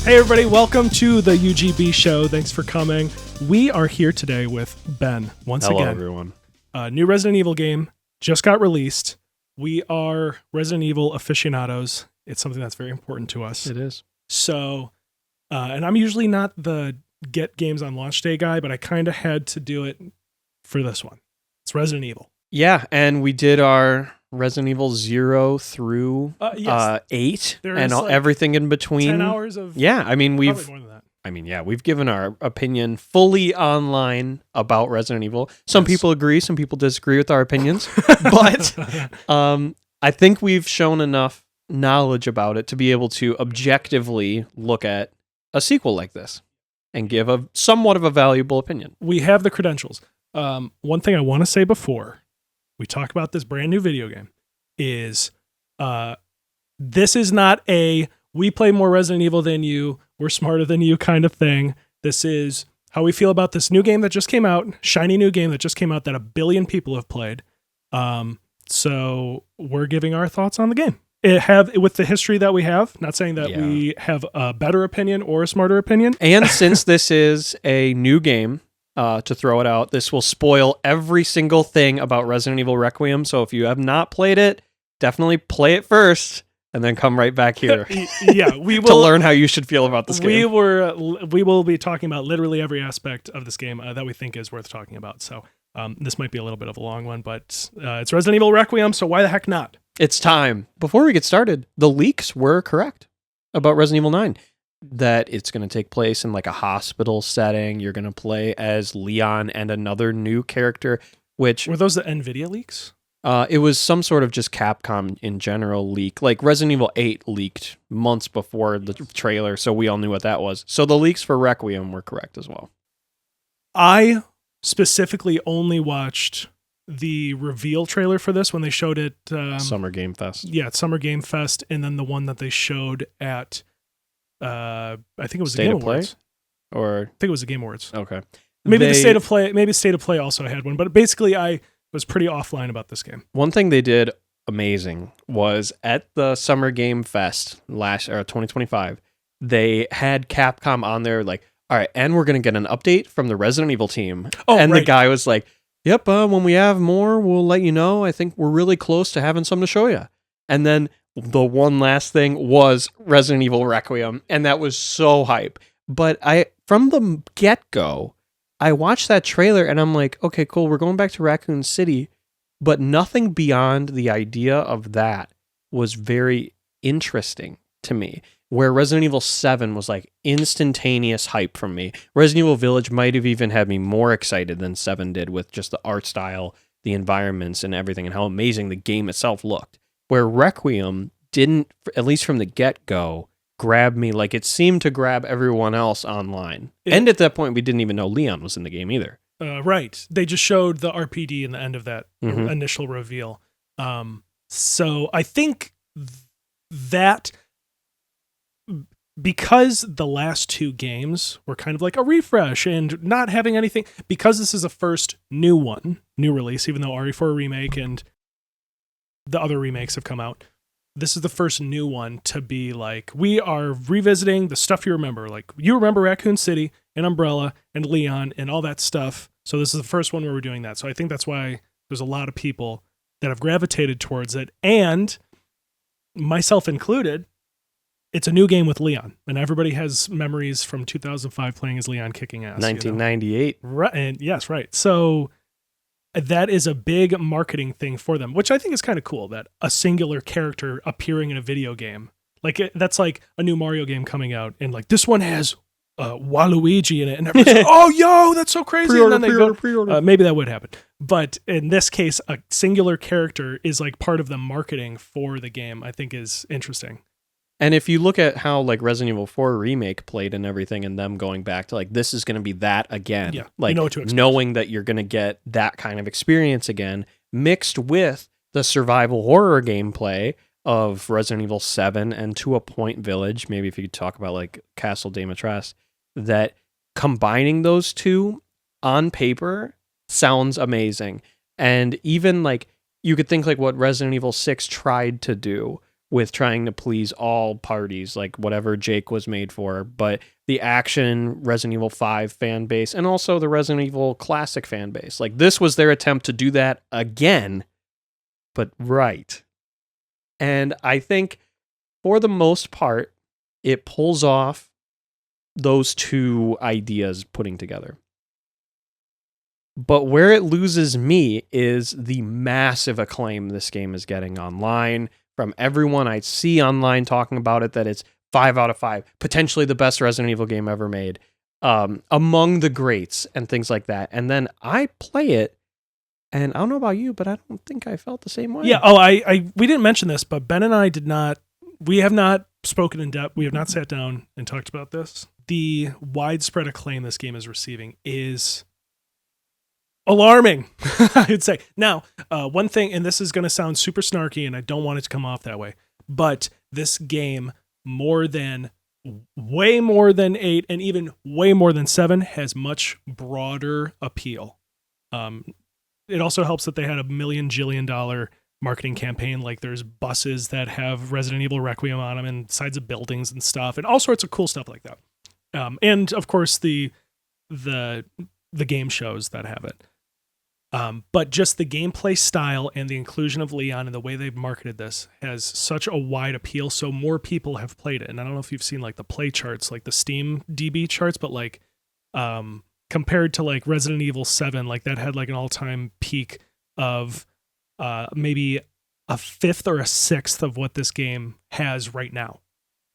Hey everybody, welcome to the UGB show. Thanks for coming. We are here today with Ben once Hello, again. everyone. A new Resident Evil game just got released. We are Resident Evil aficionados. It's something that's very important to us. It is. So, and I'm usually not the get games on launch day guy, but I kind of had to do it for this one. It's Resident Evil. Yeah, and we did our Resident Evil 0 through Yes. 8 There and is, like, everything in between. 10 hours of... Yeah, I mean, probably more than that. we've given our opinion fully online about Resident Evil. Some people agree, some people disagree with our opinions, but I think we've shown enough knowledge about it to be able to objectively look at a sequel like this and give a somewhat of a valuable opinion. We have the credentials. One thing I want to say before we talk about this brand new video game is this is not a we play more Resident Evil than you, we're smarter than you kind of thing. This is how we feel about this new game that just came out, shiny new game that just came out that 1 billion people have played. So we're giving our thoughts on the game. With the history that we have, not saying that we have a better opinion or a smarter opinion. And since this is a new game, to throw it out, this will spoil every single thing about Resident Evil Requiem. So if you have not played it, definitely play it first and then come right back here. Yeah, we will to learn how you should feel about this game. We will be talking about literally every aspect of this game that we think is worth talking about. So this might be a little bit of a long one, but it's Resident Evil Requiem, so why the heck not? It's time. Before we get started, the leaks were correct about Resident Evil 9. That it's going to take place in like a hospital setting. You're going to play as Leon and another new character, which... Were those the NVIDIA leaks? It was some sort of just Capcom in general leak. Like Resident Evil 8 leaked months before the trailer, so we all knew what that was. So the leaks for Requiem were correct as well. I specifically only watched the reveal trailer for this when they showed it... Summer Game Fest. Yeah, Summer Game Fest, and then the one that they showed at... I think it was State the Game of Play? Awards. Or I think it was the Game Awards. okay, Maybe the State of Play also had one, but basically I was pretty offline about this game. one thing they did amazing was at the Summer Game Fest 2025, they had Capcom on there like, all right, and we're gonna get an update from the Resident Evil team. And right. the guy was like, yep, when we have more, we'll let you know. I think we're really close to having some to show you. And then the one last thing was Resident Evil Requiem, and that was so hype. But from the get-go, I watched that trailer, and I'm like, okay, cool, we're going back to Raccoon City, but nothing beyond the idea of that was very interesting to me, where Resident Evil 7 was like instantaneous hype from me. Resident Evil Village might have even had me more excited than 7 did with just the art style, the environments, and everything, and how amazing the game itself looked. Where Requiem didn't, at least from the get-go, grab me like it seemed to grab everyone else online. And at that point, we didn't even know Leon was in the game either. Right. They just showed the RPD in the end of that initial reveal. So I think that because the last two games were kind of like a refresh and not having anything, because this is a first new release, even though RE4 Remake and the other remakes have come out. This is the first new one to be like, we are revisiting the stuff you remember. Like, you remember Raccoon City and Umbrella and Leon and all that stuff. So this is the first one where we're doing that. So I think that's why there's a lot of people that have gravitated towards it. And myself included, it's a new game with Leon. And everybody has memories from 2005 playing as Leon kicking ass. 1998. You know? Right. And yes, right. So that is a big marketing thing for them, which I think is kind of cool, that a singular character appearing in a video game. Like, that's like a new Mario game coming out, and like, this one has Waluigi in it, and everyone's like, oh, yo, that's so crazy. Pre-order. Maybe that would happen. But in this case, a singular character is like part of the marketing for the game, I think is interesting. And if you look at how like Resident Evil 4 Remake played and everything, and them going back to like, this is going to be that again. Yeah, like, you know what to expect. Knowing that you're going to get that kind of experience again, mixed with the survival horror gameplay of Resident Evil 7 and to a point Village, maybe if you could talk about like Castle Dimitrescu, that combining those two on paper sounds amazing. And even like, you could think like what Resident Evil 6 tried to do, with trying to please all parties, like whatever Jake was made for, but the action Resident Evil 5 fan base and also the Resident Evil classic fan base. Like this was their attempt to do that again, but right. And I think for the most part, it pulls off those two ideas putting together. But where it loses me is the massive acclaim this game is getting online from everyone I see online talking about it, that it's 5 out of 5, potentially the best Resident Evil game ever made, among the greats and things like that. And then I play it, and I don't know about you, but I don't think I felt the same way. Yeah. We didn't mention this, but Ben and I we have not spoken in depth. We have not sat down and talked about this. The widespread acclaim this game is receiving is alarming, I would say. Now, one thing, and this is going to sound super snarky, and I don't want it to come off that way, but this game, way more than 8, and even way more than 7, has much broader appeal. It also helps that they had $1 million jillion marketing campaign. Like there's buses that have Resident Evil Requiem on them and sides of buildings and stuff, and all sorts of cool stuff like that. And of course the game shows that have it. But just the gameplay style and the inclusion of Leon and the way they've marketed this has such a wide appeal. So more people have played it. And I don't know if you've seen like the play charts, like the Steam DB charts, but like, compared to like Resident Evil 7, like that had like an all-time peak of, maybe a fifth or a sixth of what this game has right now.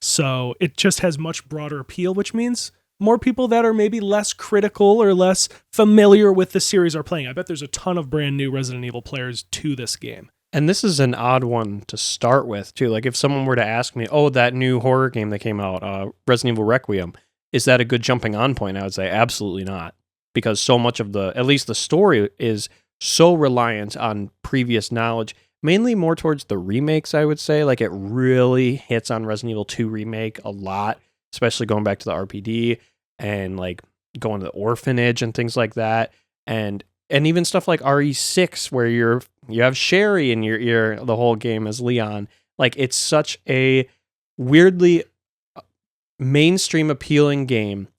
So it just has much broader appeal, which means more people that are maybe less critical or less familiar with the series are playing. I bet there's a ton of brand new Resident Evil players to this game. And this is an odd one to start with, too. Like, if someone were to ask me, oh, that new horror game that came out, Resident Evil Requiem, is that a good jumping on point? I would say absolutely not. Because so much of at least the story is so reliant on previous knowledge, mainly more towards the remakes, I would say. Like, it really hits on Resident Evil 2 Remake a lot, especially going back to the RPD and, like, going to the Orphanage and things like that. And even stuff like RE6, where you have Sherry in your ear the whole game as Leon. Like, it's such a weirdly mainstream appealing game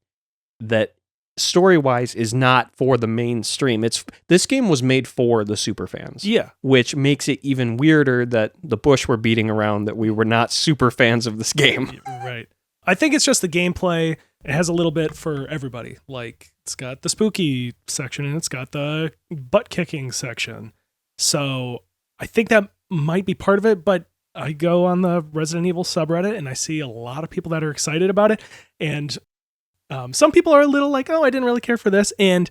that story-wise is not for the mainstream. This game was made for the super fans. Yeah. Which makes it even weirder that the bush we're beating around that we were not super fans of this game. Right. I think it's just the gameplay. It has a little bit for everybody. Like, it's got the spooky section and it's got the butt-kicking section. So I think that might be part of it, but I go on the Resident Evil subreddit and I see a lot of people that are excited about it. And some people are a little like, oh, I didn't really care for this. And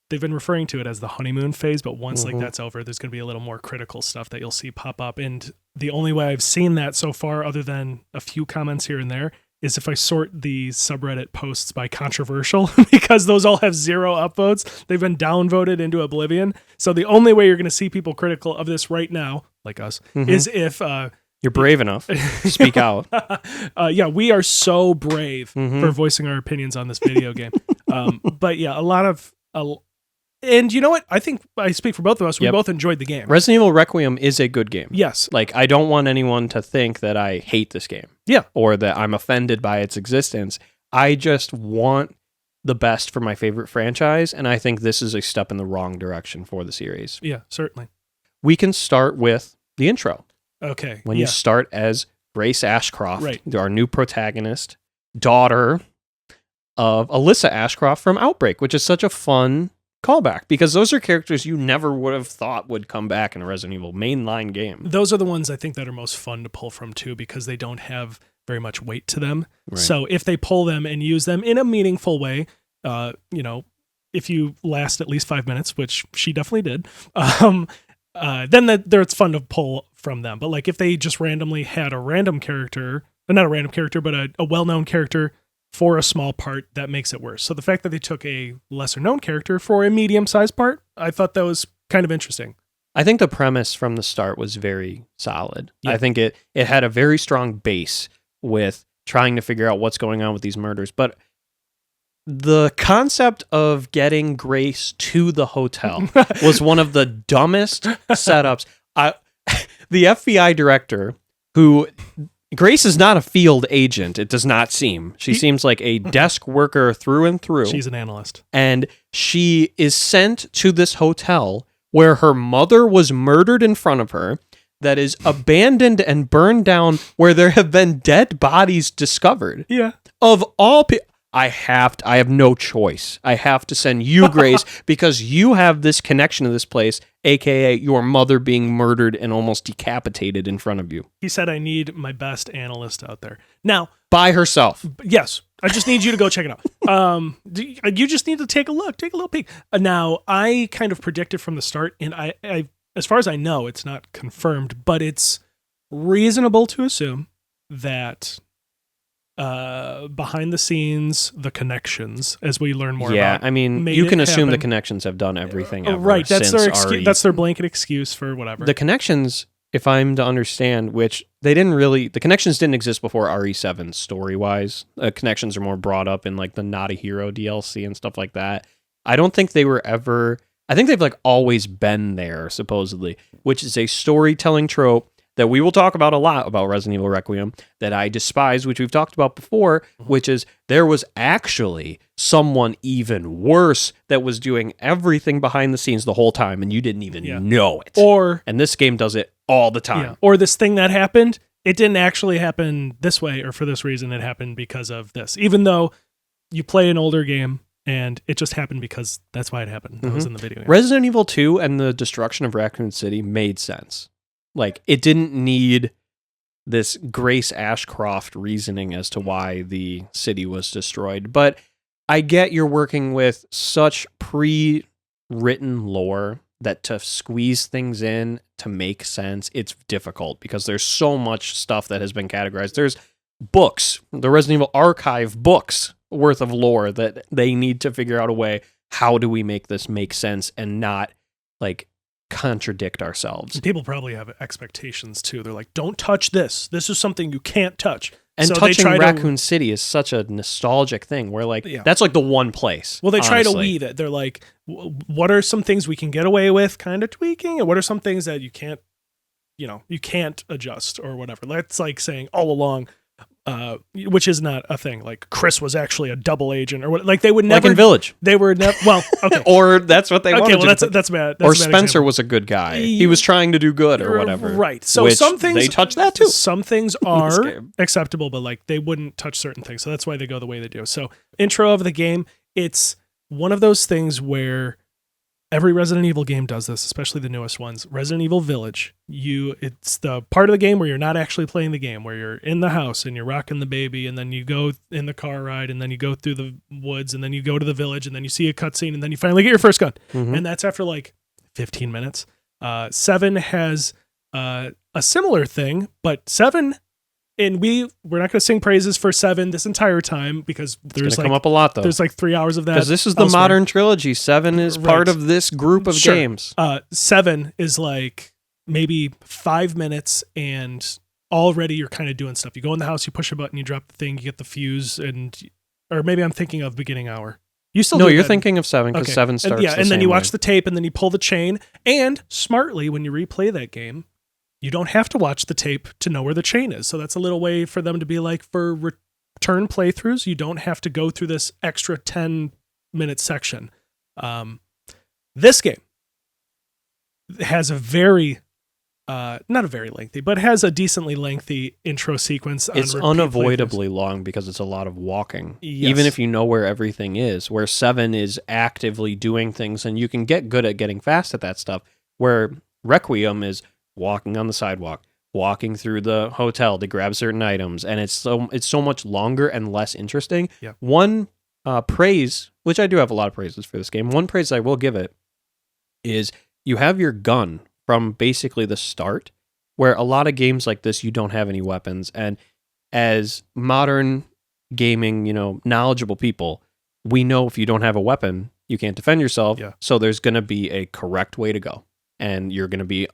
they've been referring to it as the honeymoon phase, but once like that's over, there's going to be a little more critical stuff that you'll see pop up. And the only way I've seen that so far, other than a few comments here and there, is if I sort the subreddit posts by controversial, because those all have 0 upvotes. They've been downvoted into oblivion. So the only way you're going to see people critical of this right now, like us, is if you're brave enough to speak out. Yeah, we are so brave for voicing our opinions on this video game. But yeah, and you know what? I think I speak for both of us. We both enjoyed the game. Resident Evil Requiem is a good game. Yes. Like, I don't want anyone to think that I hate this game. Yeah. Or that I'm offended by its existence. I just want the best for my favorite franchise, and I think this is a step in the wrong direction for the series. Yeah, certainly. We can start with the intro. Okay. When you start as Grace Ashcroft, right, our new protagonist, daughter of Alyssa Ashcroft from Outbreak, which is such a fun callback, because those are characters you never would have thought would come back in a Resident Evil mainline game. Those are the ones I think that are most fun to pull from too, because they don't have very much weight to them. Right. So if they pull them and use them in a meaningful way, if you last at least 5 minutes, which she definitely did, then it's fun to pull from them. But like if they just randomly had a random character, not a random character, but a well-known character for a small part, that makes it worse. So the fact that they took a lesser known character for a medium-sized part, I thought that was kind of interesting. I think the premise from the start was very solid. Yeah. I think it had a very strong base with trying to figure out what's going on with these murders. But the concept of getting Grace to the hotel was one of the dumbest setups. The FBI director, who Grace is not a field agent. It does not seem. She seems like a desk worker through and through. She's an analyst. And she is sent to this hotel where her mother was murdered in front of her, that is abandoned and burned down, where there have been dead bodies discovered. Yeah. Of all people, I have no choice. I have to send you, Grace, because you have this connection to this place, aka your mother being murdered and almost decapitated in front of you. He said, I need my best analyst out there. Now, by herself. Yes. I just need you to go check it out. You just need to take a look, take a little peek. Now, I kind of predicted from the start, and I, as far as I know, it's not confirmed, but it's reasonable to assume that behind the scenes, the connections, as we learn more about. Yeah, I mean, you can assume the connections have done everything ever. Right, that's their RE. that's their blanket excuse for whatever. The connections, if I'm to understand, which the connections didn't exist before RE7 story-wise. Connections are more brought up in like the Not a Hero DLC and stuff like that. I don't think they were ever, I think they've like always been there, supposedly, which is a storytelling trope that we will talk about a lot about Resident Evil Requiem that I despise, which we've talked about before, which is there was actually someone even worse that was doing everything behind the scenes the whole time and you didn't even know it. And this game does it all the time. Yeah. Or this thing that happened, it didn't actually happen this way or for this reason, it happened because of this. Even though you play an older game and it just happened because that's why it happened. That was in the video game. Resident Evil 2 and the destruction of Raccoon City made sense. Like, it didn't need this Grace Ashcroft reasoning as to why the city was destroyed. But I get you're working with such pre-written lore that to squeeze things in to make sense, it's difficult because there's so much stuff that has been categorized. There's books, the Resident Evil Archive books worth of lore that they need to figure out a way, how do we make this make sense and not, like, contradict ourselves. People probably have expectations too. They're like, don't touch this. This is something you can't touch. And so touching Raccoon City is such a nostalgic thing where like, that's like the one place. Well, they try to weave it. They're like, what are some things we can get away with kind of tweaking? And what are some things that you can't adjust or whatever? That's like saying all along, which is not a thing. Like Chris was actually a double agent or what? Like they would never. Like in Village. They were never. Well, okay. Or that's what they wanted. Okay, well that's bad. That's or a bad Spencer example. was a good guy. He was trying to do good or whatever. Right. So some things they touch that too. Some things are acceptable, but like they wouldn't touch certain things. So that's why they go the way they do. So intro of the game, it's one of those things where every Resident Evil game does this, especially the newest ones. Resident Evil Village, it's the part of the game where you're not actually playing the game, where you're in the house and you're rocking the baby, and then you go in the car ride, and then you go through the woods, and then you go to the village, and then you see a cutscene, and then you finally get your first gun. And that's after like 15 minutes. 7 has a similar thing, but 7... And we're not going to sing praises for 7 this entire time because there's come up a lot though. There's like 3 hours of that. Because this is the modern trilogy. 7 is part of this group of games. 7 is like maybe 5 minutes, and already you're kind of doing stuff. You go in the house, you push a button, you drop the thing, you get the fuse, or maybe I'm thinking of beginning hour. You still you're thinking of 7 because 7 starts. And then you watch the tape, and then you pull the chain. And smartly, when you replay that game, you don't have to watch the tape to know where the chain is. So that's a little way for them to be like, for return playthroughs, you don't have to go through this extra 10-minute section. This game has a very, not a very lengthy, but has a decently lengthy intro sequence. It's unavoidably long because it's a lot of walking. Yes. Even if you know where everything is, where 7 is actively doing things and you can get good at getting fast at that stuff, where Requiem is walking on the sidewalk, walking through the hotel to grab certain items, and it's so much longer and less interesting. Yeah. One praise, which I do have a lot of praises for this game, one praise I will give it is you have your gun from basically the start, where a lot of games like this, you don't have any weapons, and as modern gaming, knowledgeable people, we know if you don't have a weapon, you can't defend yourself, so there's going to be a correct way to go, and you're going to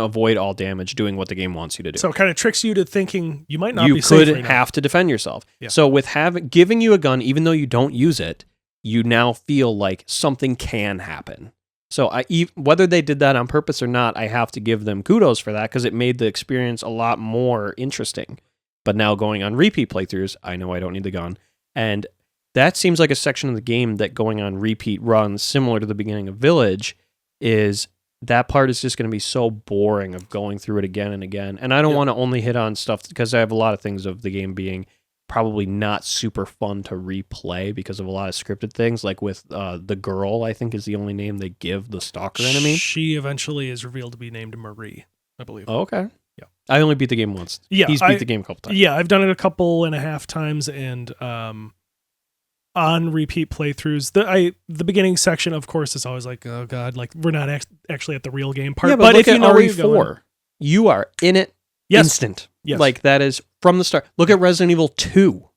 avoid all damage doing what the game wants you to do. So it kind of tricks you to thinking you might not be safe. You could have to defend yourself. Yeah. So with giving you a gun, even though you don't use it, you now feel like something can happen. So whether they did that on purpose or not, I have to give them kudos for that because it made the experience a lot more interesting. But now going on repeat playthroughs, I know I don't need the gun. And that seems like a section of the game that going on repeat runs, similar to the beginning of Village, is that part is just going to be so boring of going through it again and again. And I don't want to only hit on stuff because I have a lot of things of the game being probably not super fun to replay because of a lot of scripted things, like with the girl, I think is the only name they give the stalker enemy. She eventually is revealed to be named Marie, I believe. Oh, okay. Yeah. I only beat the game once. Yeah. He's beat the game a couple times. Yeah, I've done it a couple and a half times, and on repeat playthroughs, the beginning section, of course, is always like, oh god, like we're not actually at the real game part. Yeah, but if you know where you're RE4, going, you are in it instant. Yes. Like that is from the start. Look at Resident Evil 2.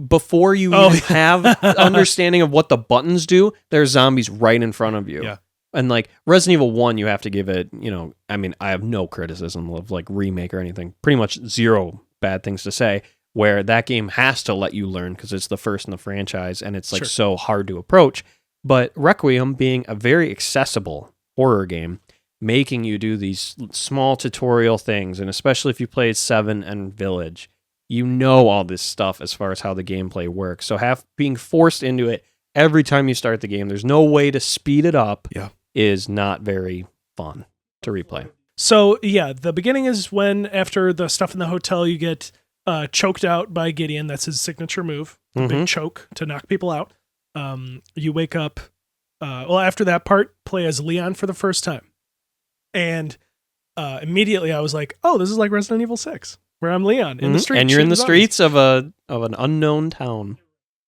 Before you even have understanding of what the buttons do, there's zombies right in front of you. Yeah. And like Resident Evil 1, you have to give it, I mean, I have no criticism of like remake or anything. Pretty much zero bad things to say, where that game has to let you learn because it's the first in the franchise and it's like so hard to approach. But Requiem being a very accessible horror game, making you do these small tutorial things, and especially if you played 7 and Village, you know all this stuff as far as how the gameplay works. So being forced into it every time you start the game, there's no way to speed it up, is not very fun to replay. So, yeah, the beginning is when, after the stuff in the hotel, you get choked out by Gideon. That's his signature move, the big choke to knock people out. You wake up, after that part, play as Leon for the first time. And immediately I was like, oh, this is like Resident Evil 6, where I'm Leon in the streets. And you're in the streets of an unknown town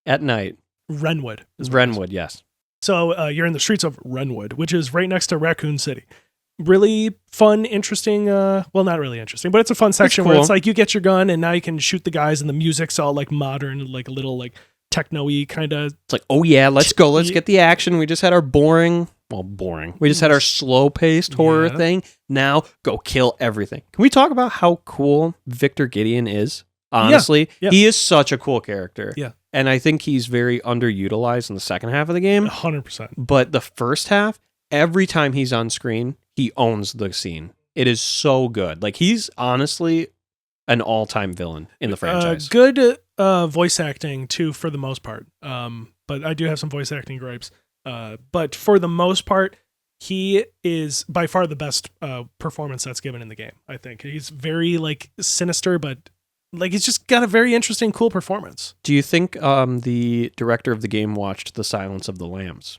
at night. Renwood. Renwood, yes. So you're in the streets of Renwood, which is right next to Raccoon City. Really fun, interesting, well, not really interesting, but it's a fun section where it's like you get your gun and now you can shoot the guys and the music's all like modern, like a little like techno-y kind of. It's like, oh yeah, let's go. Let's get the action. We just had our boring. We just had our slow-paced horror thing. Now go kill everything. Can we talk about how cool Victor Gideon is? Honestly, he is such a cool character. Yeah. And I think he's very underutilized in the second half of the game. 100%. But the first half, every time he's on screen, he owns the scene. It is so good. Like, he's honestly an all-time villain in the franchise. Good voice acting, too, for the most part. But I do have some voice acting gripes. But for the most part, he is by far the best performance that's given in the game, I think. He's very, like, sinister, but like he's just got a very interesting, cool performance. Do you think the director of the game watched The Silence of the Lambs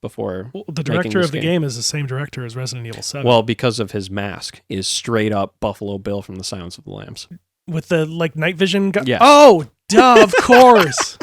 before? Well, the director of the game is the same director as Resident Evil 7. Well, because of his mask is straight up Buffalo Bill from The Silence of the Lambs. With the like night vision Yeah. Oh, duh, of course.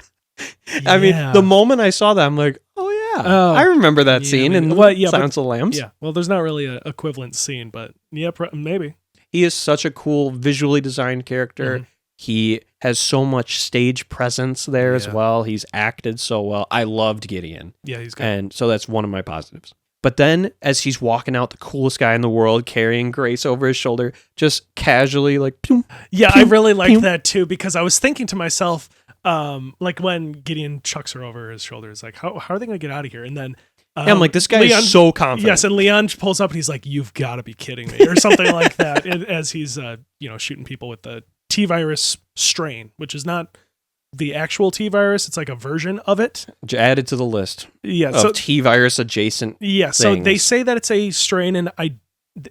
I mean, the moment I saw that, I'm like, oh yeah, I remember that scene in Silence of the Lambs. Yeah, well, there's not really an equivalent scene, but yeah, maybe. He is such a cool, visually designed character. He has so much stage presence there as well. He's acted so well. I loved Gideon. Yeah, he's good. And so that's one of my positives. But then as he's walking out, the coolest guy in the world, carrying Grace over his shoulder, just casually like, pew, yeah, pew, I really liked pew. that too, because I was thinking to myself, like when Gideon chucks her over his shoulder, it's like, how are they going to get out of here? And then I'm like, this guy is so confident. Yes, and Leon pulls up and he's like, you've got to be kidding me, or something like that, as he's shooting people with the T-virus strain, which is not the actual T-virus. It's like a version of it. Added to the list. Yeah, of T-virus adjacent. Yeah, so they say that it's a strain, and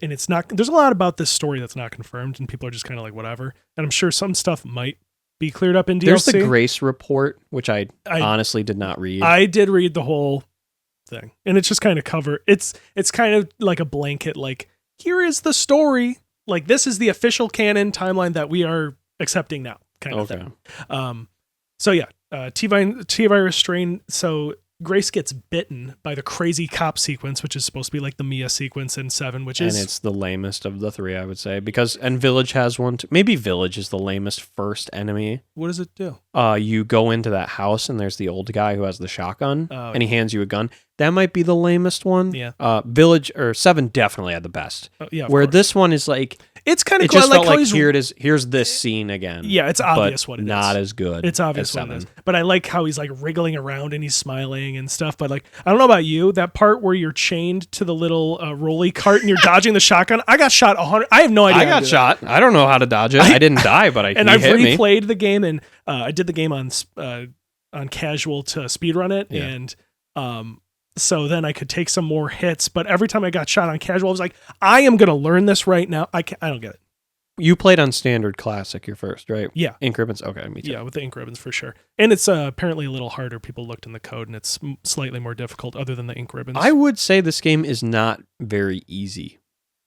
it's not. There's a lot about this story that's not confirmed, and people are just kind of like whatever. And I'm sure some stuff might be cleared up in DLC. There's the Grace report, which I honestly did not read. I did read the whole thing, and it's just kind of it's kind of like a blanket, like, here is the story, like this is the official canon timeline that we are accepting now, kind of thing. So yeah, T-virus strain. So Grace gets bitten by the crazy cop sequence, which is supposed to be like the Mia sequence in 7, and it's the lamest of the 3, I would say, and Village has one too. Maybe Village is the lamest first enemy. What does it do? You go into that house and there's the old guy who has the shotgun, and he hands you a gun. That might be the lamest one. Yeah. Village or 7 definitely had the best. Yeah. Where this one is like, It's kind of It cool. just I like felt how like he's here's this scene again. Yeah, it's obvious but what it is. not as good. It's obvious as what it 7. is. But I like how he's like wriggling around and he's smiling and stuff. But like, I don't know about you, that part where you're chained to the little rolly cart and you're dodging the shotgun. I got shot 100. I have no idea. I got shot. I don't know how to dodge it. I didn't die, but and he I've hit me. replayed the game, and I did the game on casual to speedrun it, Yeah. and so then I could take some more hits. But every time I got shot on casual, I was like, I am gonna learn this right now. I don't get it. You played on standard classic your first, right? Yeah. Ink ribbons. Okay, me too. Yeah, with the ink ribbons for sure. And it's apparently a little harder. People looked in the code, and it's slightly more difficult other than the ink ribbons. I would say this game is not very easy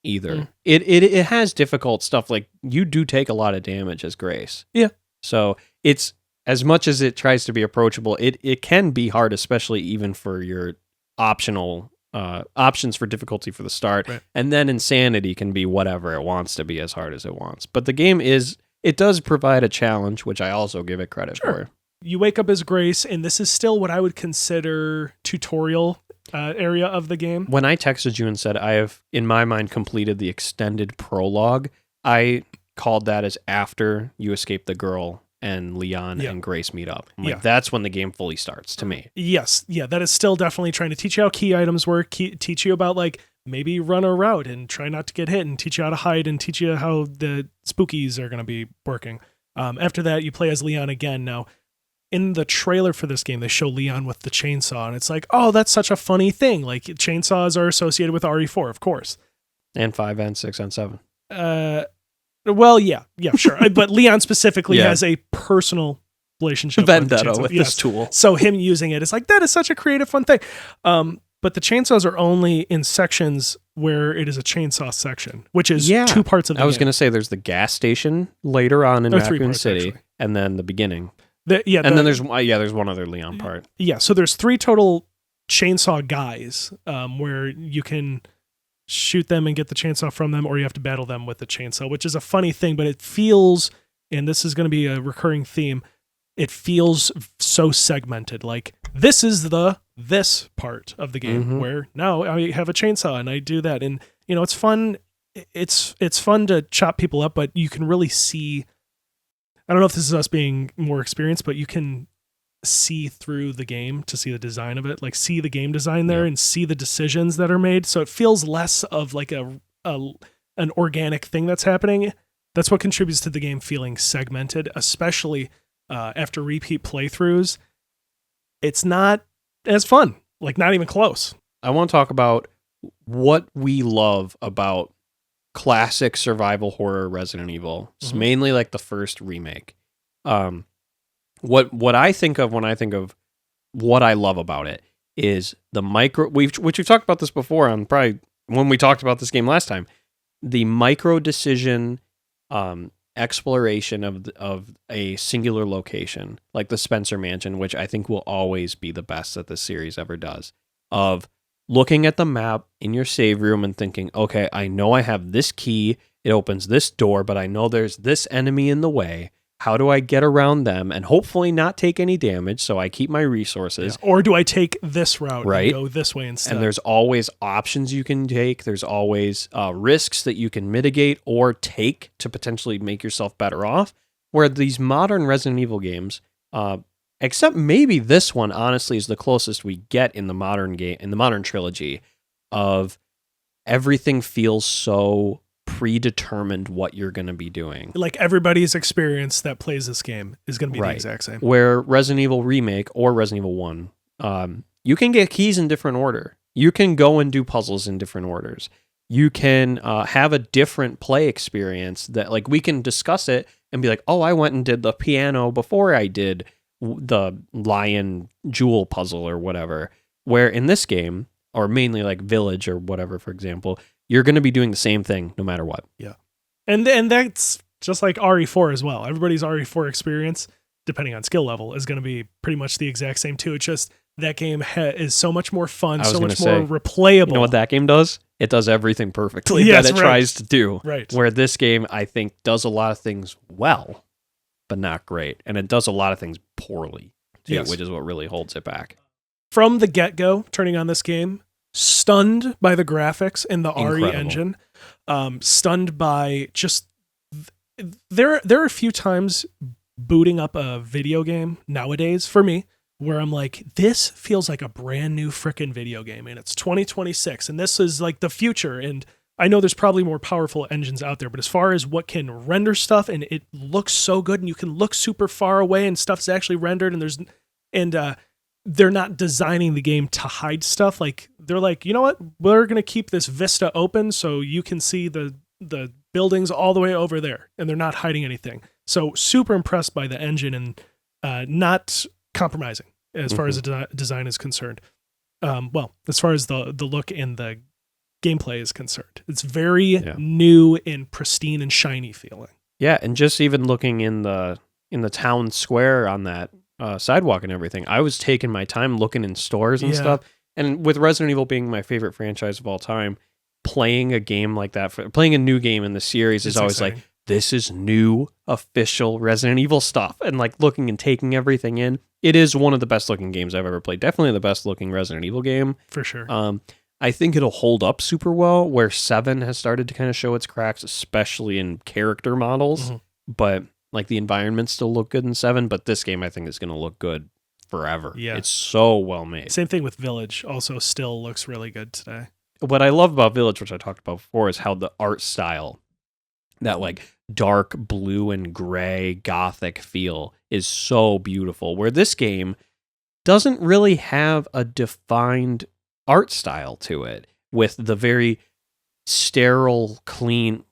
either. It has difficult stuff. Like, you do take a lot of damage as Grace. Yeah. So it's, as much as it tries to be approachable, it can be hard, especially even for your optional options for difficulty for the start. Right. And then Insanity can be whatever it wants to be, as hard as it wants. But the game it does provide a challenge, which I also give it credit for. You wake up as Grace, and this is still what I would consider tutorial area of the game. When I texted you and said I have, in my mind, completed the extended prologue, I called that as after you escape the girl and Leon and Grace meet up. I'm like, that's when the game fully starts to me. Yes. Yeah, that is still definitely trying to teach you how key items work, teach you about, like, maybe run a route and try not to get hit, and teach you how to hide, and teach you how the spookies are going to be working. After that, you play as Leon again. Now, in the trailer for this game, they show Leon with the chainsaw, and it's like, oh, that's such a funny thing. Like, chainsaws are associated with RE4, of course. And 5 and 6 and 7. Well, yeah, sure. But Leon specifically has a personal relationship vendetta with with this tool. So him using it is like, that is such a creative, fun thing. But the chainsaws are only in sections where it is a chainsaw section, which is 2 parts of the game. I was going to say there's the gas station later on in Raccoon City, actually. and then the beginning. Then there's one other Leon part. Yeah, so there's 3 total chainsaw guys where you can shoot them and get the chainsaw from them, or you have to battle them with the chainsaw, which is a funny thing, but it feels, and this is going to be a recurring theme, it feels so segmented. Like, this is this part of the game where now I have a chainsaw and I do that, and it's fun. It's fun to chop people up, but you can really see, I don't know if this is us being more experienced, but you can see through the game to see the design of it, like see the game design there and see the decisions that are made. So it feels less of like an organic thing that's happening. That's what contributes to the game feeling segmented, especially after repeat playthroughs. It's not as fun, like not even close. I want to talk about what we love about classic survival horror Resident Evil. It's mainly like the first remake. What I think of when I think of what I love about it is the which we've talked about this before on probably when we talked about this game last time, the micro decision exploration of a singular location, like the Spencer Mansion, which I think will always be the best that this series ever does, of looking at the map in your save room and thinking, okay, I know I have this key, it opens this door, but I know there's this enemy in the way. How do I get around them and hopefully not take any damage so I keep my resources? Yeah. Or do I take this route and go this way instead? And there's always options you can take. There's always risks that you can mitigate or take to potentially make yourself better off. Where these modern Resident Evil games, except maybe this one, honestly, is the closest we get in the modern game, in the modern trilogy, of everything feels so predetermined what you're going to be doing. Like everybody's experience that plays this game is going to be the exact same. Where Resident Evil Remake or Resident Evil 1, you can get keys in different order. You can go and do puzzles in different orders. You can have a different play experience that, like, we can discuss it and be like, oh, I went and did the piano before I did the lion jewel puzzle or whatever. Where in this game, or mainly like Village or whatever, for example, you're going to be doing the same thing no matter what. Yeah. And that's just like RE4 as well. Everybody's RE4 experience, depending on skill level, is going to be pretty much the exact same too. It's just that game is so much more fun, so much more replayable. You know what that game does? It does everything perfectly that it tries to do. Right. Where this game, I think, does a lot of things well, but not great. And it does a lot of things poorly, too, which is what really holds it back. From the get-go, turning on this game, stunned by the graphics in the RE engine. stunned by just there are a few times booting up a video game nowadays for me where I'm like, this feels like a brand new frickin' video game, and it's 2026, and this is like the future. And I know there's probably more powerful engines out there, but as far as what can render stuff, and it looks so good, and you can look super far away, and stuff's actually rendered, and they're not designing the game to hide stuff. Like, they're like, you know what? We're gonna keep this vista open so you can see the buildings all the way over there, and they're not hiding anything. So super impressed by the engine, and not compromising as far as the design is concerned. Well, as far as the look and the gameplay is concerned, it's very new and pristine and shiny feeling. Yeah, and just even looking in the town square on that sidewalk and everything, I was taking my time looking in stores and stuff. And with Resident Evil being my favorite franchise of all time, playing a game like that, playing a new game in the series is always exciting. Like, this is new official Resident Evil stuff, and like looking and taking everything in. It is one of the best looking games I've ever played. Definitely the best looking Resident Evil game for sure. I think it'll hold up super well, where 7 has started to kind of show its cracks, especially in character models. But like the environments still look good in 7, but this game I think is going to look good forever. Yeah. It's so well made. Same thing with Village, also still looks really good today. What I love about Village, which I talked about before, is how the art style, that like dark blue and gray gothic feel, is so beautiful, where this game doesn't really have a defined art style to it, with the very sterile, clean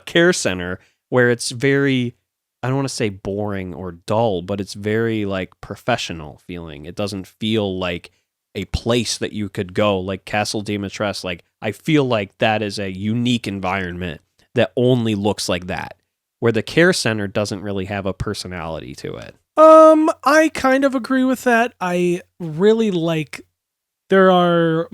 care center, where it's very, I don't want to say boring or dull, but it's very like professional feeling. It doesn't feel like a place that you could go, like Castle Dimitrescu. Like, I feel like that is a unique environment that only looks like that, where the care center doesn't really have a personality to it. I kind of agree with that. I really like, I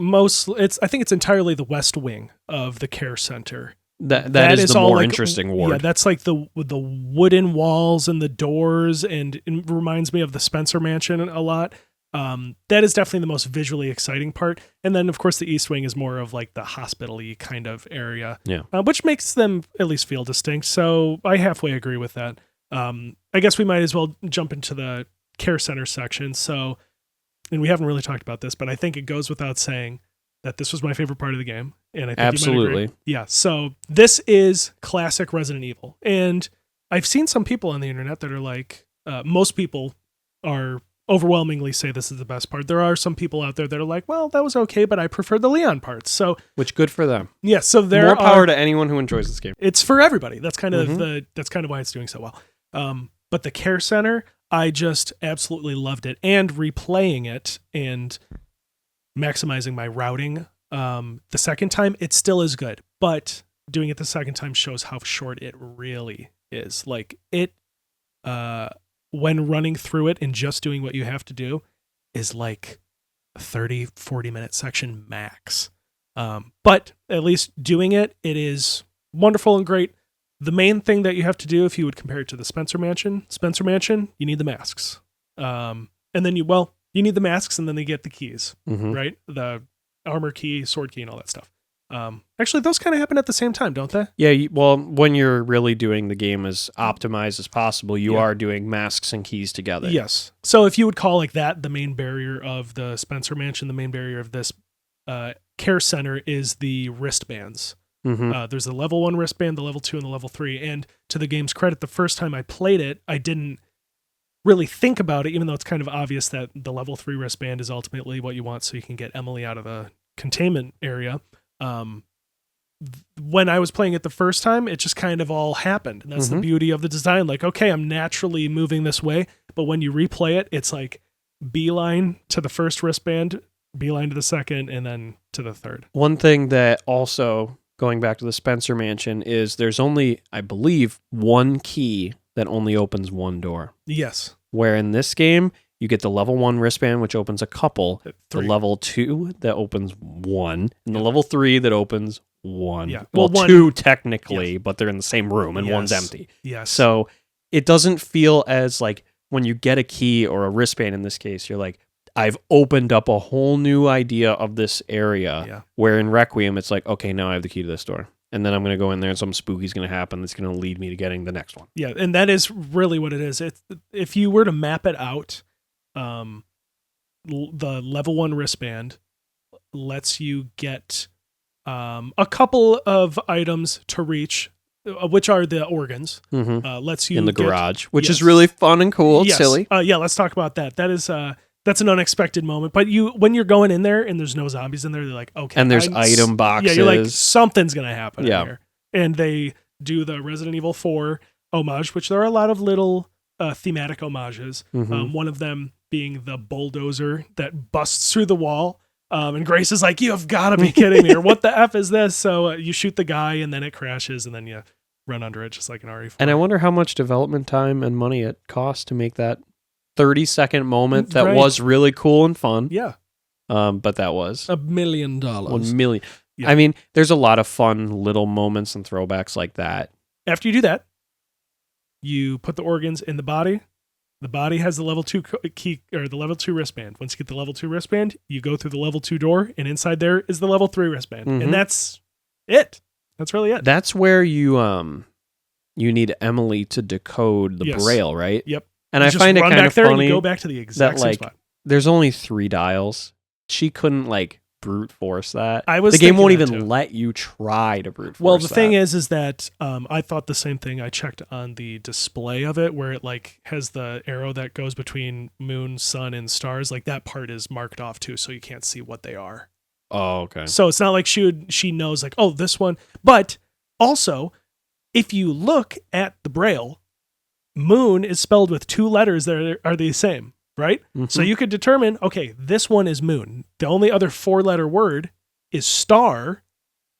think it's entirely the west wing of the care center. That is the more interesting ward. Yeah, that's like the wooden walls and the doors, and it reminds me of the Spencer Mansion a lot. That is definitely the most visually exciting part. And then, of course, the East Wing is more of like the hospital-y kind of area, which makes them at least feel distinct. So I halfway agree with that. I guess we might as well jump into the care center section. So, and we haven't really talked about this, but I think it goes without saying that this was my favorite part of the game. And I think absolutely. You might agree. Yeah. So this is classic Resident Evil. And I've seen some people on the internet that are like, most people are overwhelmingly say this is the best part. There are some people out there that are like, well, that was okay, but I prefer the Leon parts. So, which good for them. Yeah. So there more power to anyone who enjoys this game. It's for everybody. That's kind of why it's doing so well. But the care center, I just absolutely loved it, and replaying it and maximizing my routing. The second time, it still is good, but doing it the second time shows how short it really is. Like it, when running through it and just doing what you have to do is like a 30-40 minute section max. But at least doing it is wonderful and great. The main thing that you have to do, if you would compare it to the Spencer Mansion, you need the masks. And then you need the masks, and then they get the keys, right? The armor key, sword key, and all that stuff. Actually, those kind of happen at the same time, don't they? Yeah, well, when you're really doing the game as optimized as possible, you are doing masks and keys together. Yes. So if you would call like that the main barrier of the Spencer Mansion, the main barrier of this care center is the wristbands. There's the level 1 wristband, the level 2, and the level 3. And to the game's credit, the first time I played it, I didn't really think about it, even though it's kind of obvious that the level 3 wristband is ultimately what you want so you can get Emily out of the containment area. When I was playing it the first time, it just kind of all happened. And that's the beauty of the design. Like, okay, I'm naturally moving this way. But when you replay it, it's like beeline to the first wristband, beeline to the second, and then to the third. One thing that also, going back to the Spencer Mansion, is there's only, I believe, one key that only opens one door. Yes. Where in this game, you get the level 1 wristband, which opens a couple, 3. The level 2 that opens one, and the level 3 that opens one. Yeah. Well, 2 technically, but they're in the same room, and one's empty. Yes. So it doesn't feel as like when you get a key or a wristband in this case, you're like, I've opened up a whole new idea of this area. Yeah. Where in Requiem, it's like, okay, now I have the key to this door. And then I'm going to go in there and something spooky's going to happen that's going to lead me to getting the next one. Yeah, and that is really what it is. If you were to map it out, the level 1 wristband lets you get a couple of items to reach, which are the organs. Lets you in the get, garage, which is really fun and cool. Yes. Silly. Yeah, let's talk about that. That is that's an unexpected moment. But when you're going in there and there's no zombies in there, they're like, okay. And there's item boxes. Yeah, you're like, something's gonna happen Yeah. in here. And they do the Resident Evil 4 homage, which there are a lot of little thematic homages. One of them being the bulldozer that busts through the wall. And Grace is like, you've got to be kidding me, or what the F is this? So you shoot the guy and then it crashes and then you run under it just like an RE4. And I wonder how much development time and money it cost to make that 30-second moment that was really cool and fun. Yeah. But that was $1 million. $1 million. Yeah. I mean, there's a lot of fun little moments and throwbacks like that. After you do that, you put the organs in the body. The body has the level 2 key, or the level 2 wristband. Once you get the level 2 wristband, you go through the level 2 door, and inside there is the level 3 wristband. And that's it. That's really it. That's where you need Emily to decode the Braille, right? Yep. And you I find it kind of funny. And you go back to the exact same spot. There's only 3 dials. She couldn't brute force that. The game won't even let you try to brute force. Well, the thing is that I thought the same thing. I checked on the display of it where it has the arrow that goes between moon, sun, and stars. Like that part is marked off too, so you can't see what they are. Oh, okay. So it's not like she knows like, oh, this one. But also, if you look at the Braille, moon is spelled with 2 letters that are the same. Right? So you could determine, okay, this one is moon. The only other 4-letter word is star,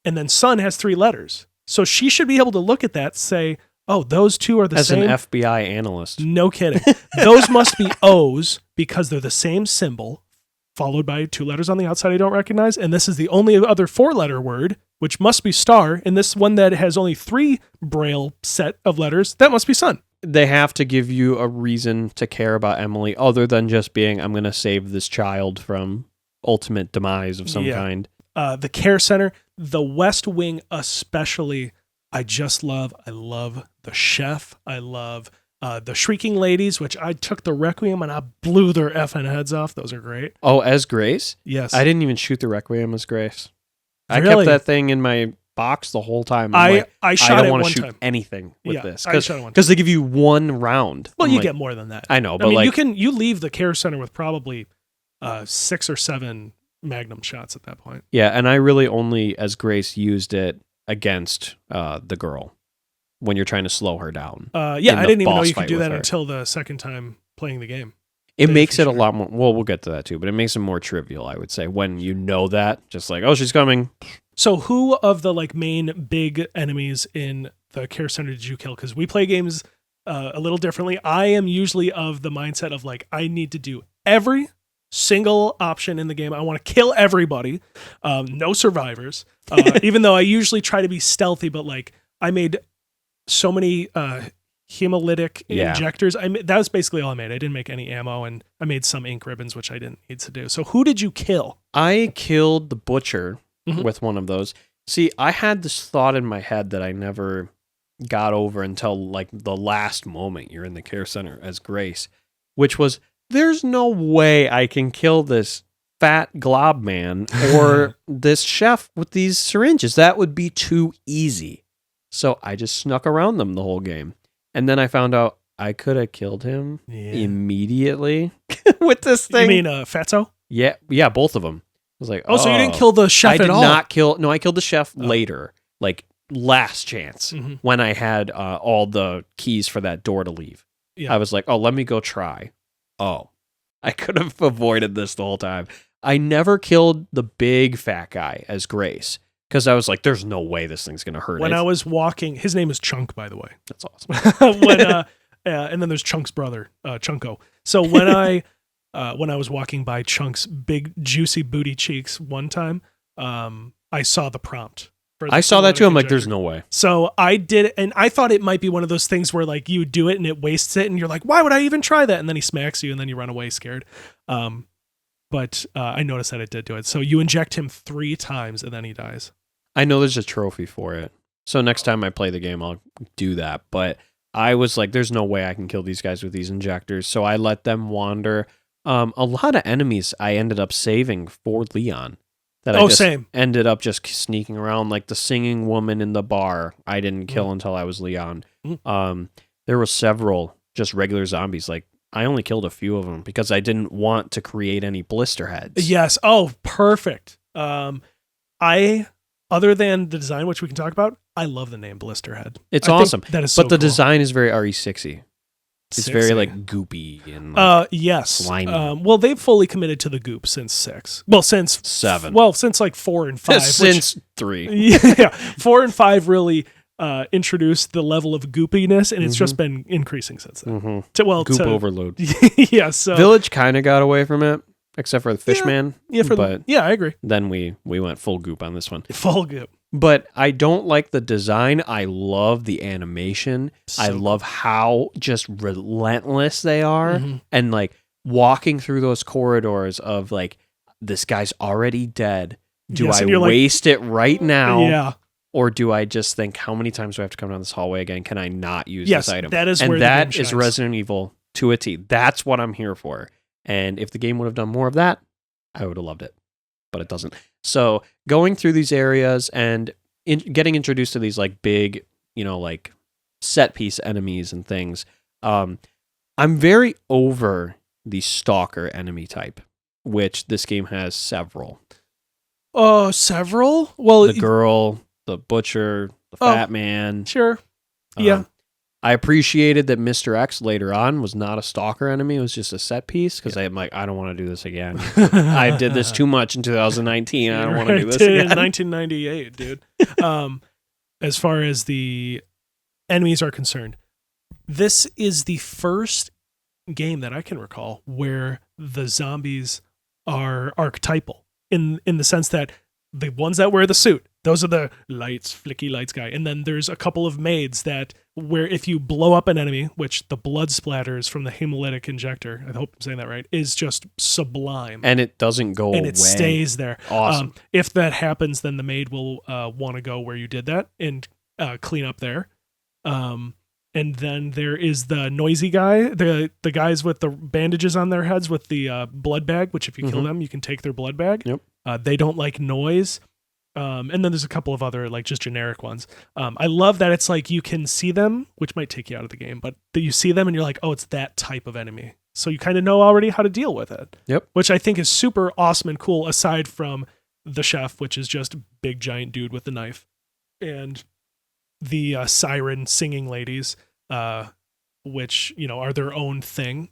and then sun has 3 letters. So she should be able to look at that, say, oh, those 2 are the same. As an FBI analyst. No kidding. Those must be O's because they're the same symbol, followed by 2 letters on the outside I don't recognize. And this is the only other 4-letter word, which must be star. And this one that has only 3 Braille set of letters, that must be sun. They have to give you a reason to care about Emily other than just being, I'm going to save this child from ultimate demise of some kind. The care center, the West Wing especially, I love the chef. I love the Shrieking Ladies, which I took the Requiem and I blew their effing heads off. Those are great. Oh, as Grace? Yes. I didn't even shoot the Requiem as Grace. Really? I kept that thing in my box the whole time. I shot I don't it want one to shoot time. anything with this. I shot it one time. Because they give you 1 round. Well, you get more than that. I know, but you leave the care center with probably 6 or 7 Magnum shots at that point. Yeah, and I really only, as Grace, used it against the girl when you're trying to slow her down. I didn't even know you could do that until the second time playing the game. It makes it a lot more, well, we'll get to that too, but it makes it more trivial, I would say, when you know that. Just like, oh, she's coming. So who of the main big enemies in the care center did you kill? Because we play games a little differently. I am usually of the mindset of I need to do every single option in the game. I want to kill everybody. No survivors. Even though I usually try to be stealthy, but I made so many hemolytic injectors. That was basically all I made. I didn't make any ammo, and I made some ink ribbons, which I didn't need to do. So who did you kill? I killed the butcher with one of those. See, I had this thought in my head that I never got over until the last moment you're in the care center as Grace, which was, there's no way I can kill this fat glob man or this chef with these syringes. That would be too easy. So I just snuck around them the whole game. And then I found out I could have killed him immediately with this thing. You mean Fatso? Yeah, both of them. I was like, oh, so you didn't kill the chef at all? I killed the chef later, last chance, when I had all the keys for that door to leave. Yeah. I was like, oh, let me go try. Oh, I could have avoided this the whole time. I never killed the big fat guy as Grace, because I was like, there's no way this thing's going to hurt. When I was walking, his name is Chunk, by the way. That's awesome. And then there's Chunk's brother, Chunko. So when I was walking by Chunk's big, juicy booty cheeks one time, I saw the prompt. I saw that too. I'm like, there's no way. So I did it, and I thought it might be one of those things where you do it and it wastes it, and you're like, why would I even try that? And then he smacks you, and then you run away scared. but I noticed that it did do it. So you inject him 3 times and then he dies. I know there's a trophy for it. So next time I play the game, I'll do that. But I was like, there's no way I can kill these guys with these injectors. So I let them wander. A lot of enemies I ended up saving for Leon. That I just same. ended up just sneaking around, like the singing woman in the bar. I didn't kill until I was Leon. There were several just regular zombies. Like I only killed a few of them because I didn't want to create any blister heads. Yes. Oh, perfect. Other than the design, which we can talk about, I love the name Blisterhead. It's I awesome. That is so but the cool. design is very RE6y. It's very Sexy. like goopy and like, yes. slimy. Well, they've fully committed to the goop since 6. Well, since 7. Well, since like 4 and 5. Since 3. Yeah, 4 and 5 really introduced the level of goopiness, and it's just been increasing since then. Goop overload. Yeah. So Village kind of got away from it, except for the Fishman. Yeah, I agree. Then we went full goop on this one. Full goop. But I don't like the design. I love the animation. I love how just relentless they are. And like walking through those corridors of like, this guy's already dead. Do I waste it right now? Yeah. Or do I just think, how many times do I have to come down this hallway again? Can I not use this item? That is and where that the game is shines. Resident Evil to a T. That's what I'm here for. And if the game would have done more of that, I would have loved it. But it doesn't. So going through these areas and getting introduced to these like big, like set piece enemies and things. I'm very over the stalker enemy type, which this game has several. Oh, several? Well, The girl, the butcher, the fat man. Sure. Yeah. I appreciated that Mr. X later on was not a stalker enemy. It was just a set piece because I'm like, I don't want to do this again. I did this too much in 2019. I don't want to do this again. In 1998, dude. As far as the enemies are concerned, this is the first game that I can recall where the zombies are archetypal in the sense that the ones that wear the suit, those are the flicky lights guy. And then there's a couple of maids that where if you blow up an enemy, which the blood splatters from the hemolytic injector, I hope I'm saying that right, is just sublime. And it doesn't go away. And it stays there. Awesome. If that happens, then the maid will want to go where you did that and clean up there. And then there is the noisy guy, the guys with the bandages on their heads with the blood bag, which if you kill them, you can take their blood bag. Yep. They don't like noise. And then there's a couple of other like just generic ones. I love that it's like you can see them, which might take you out of the game, but that you see them and you're like, oh, it's that type of enemy. So you kind of know already how to deal with it. Yep. Which I think is super awesome and cool, aside from the chef, which is just a big giant dude with the knife. And the siren singing ladies, which, are their own thing.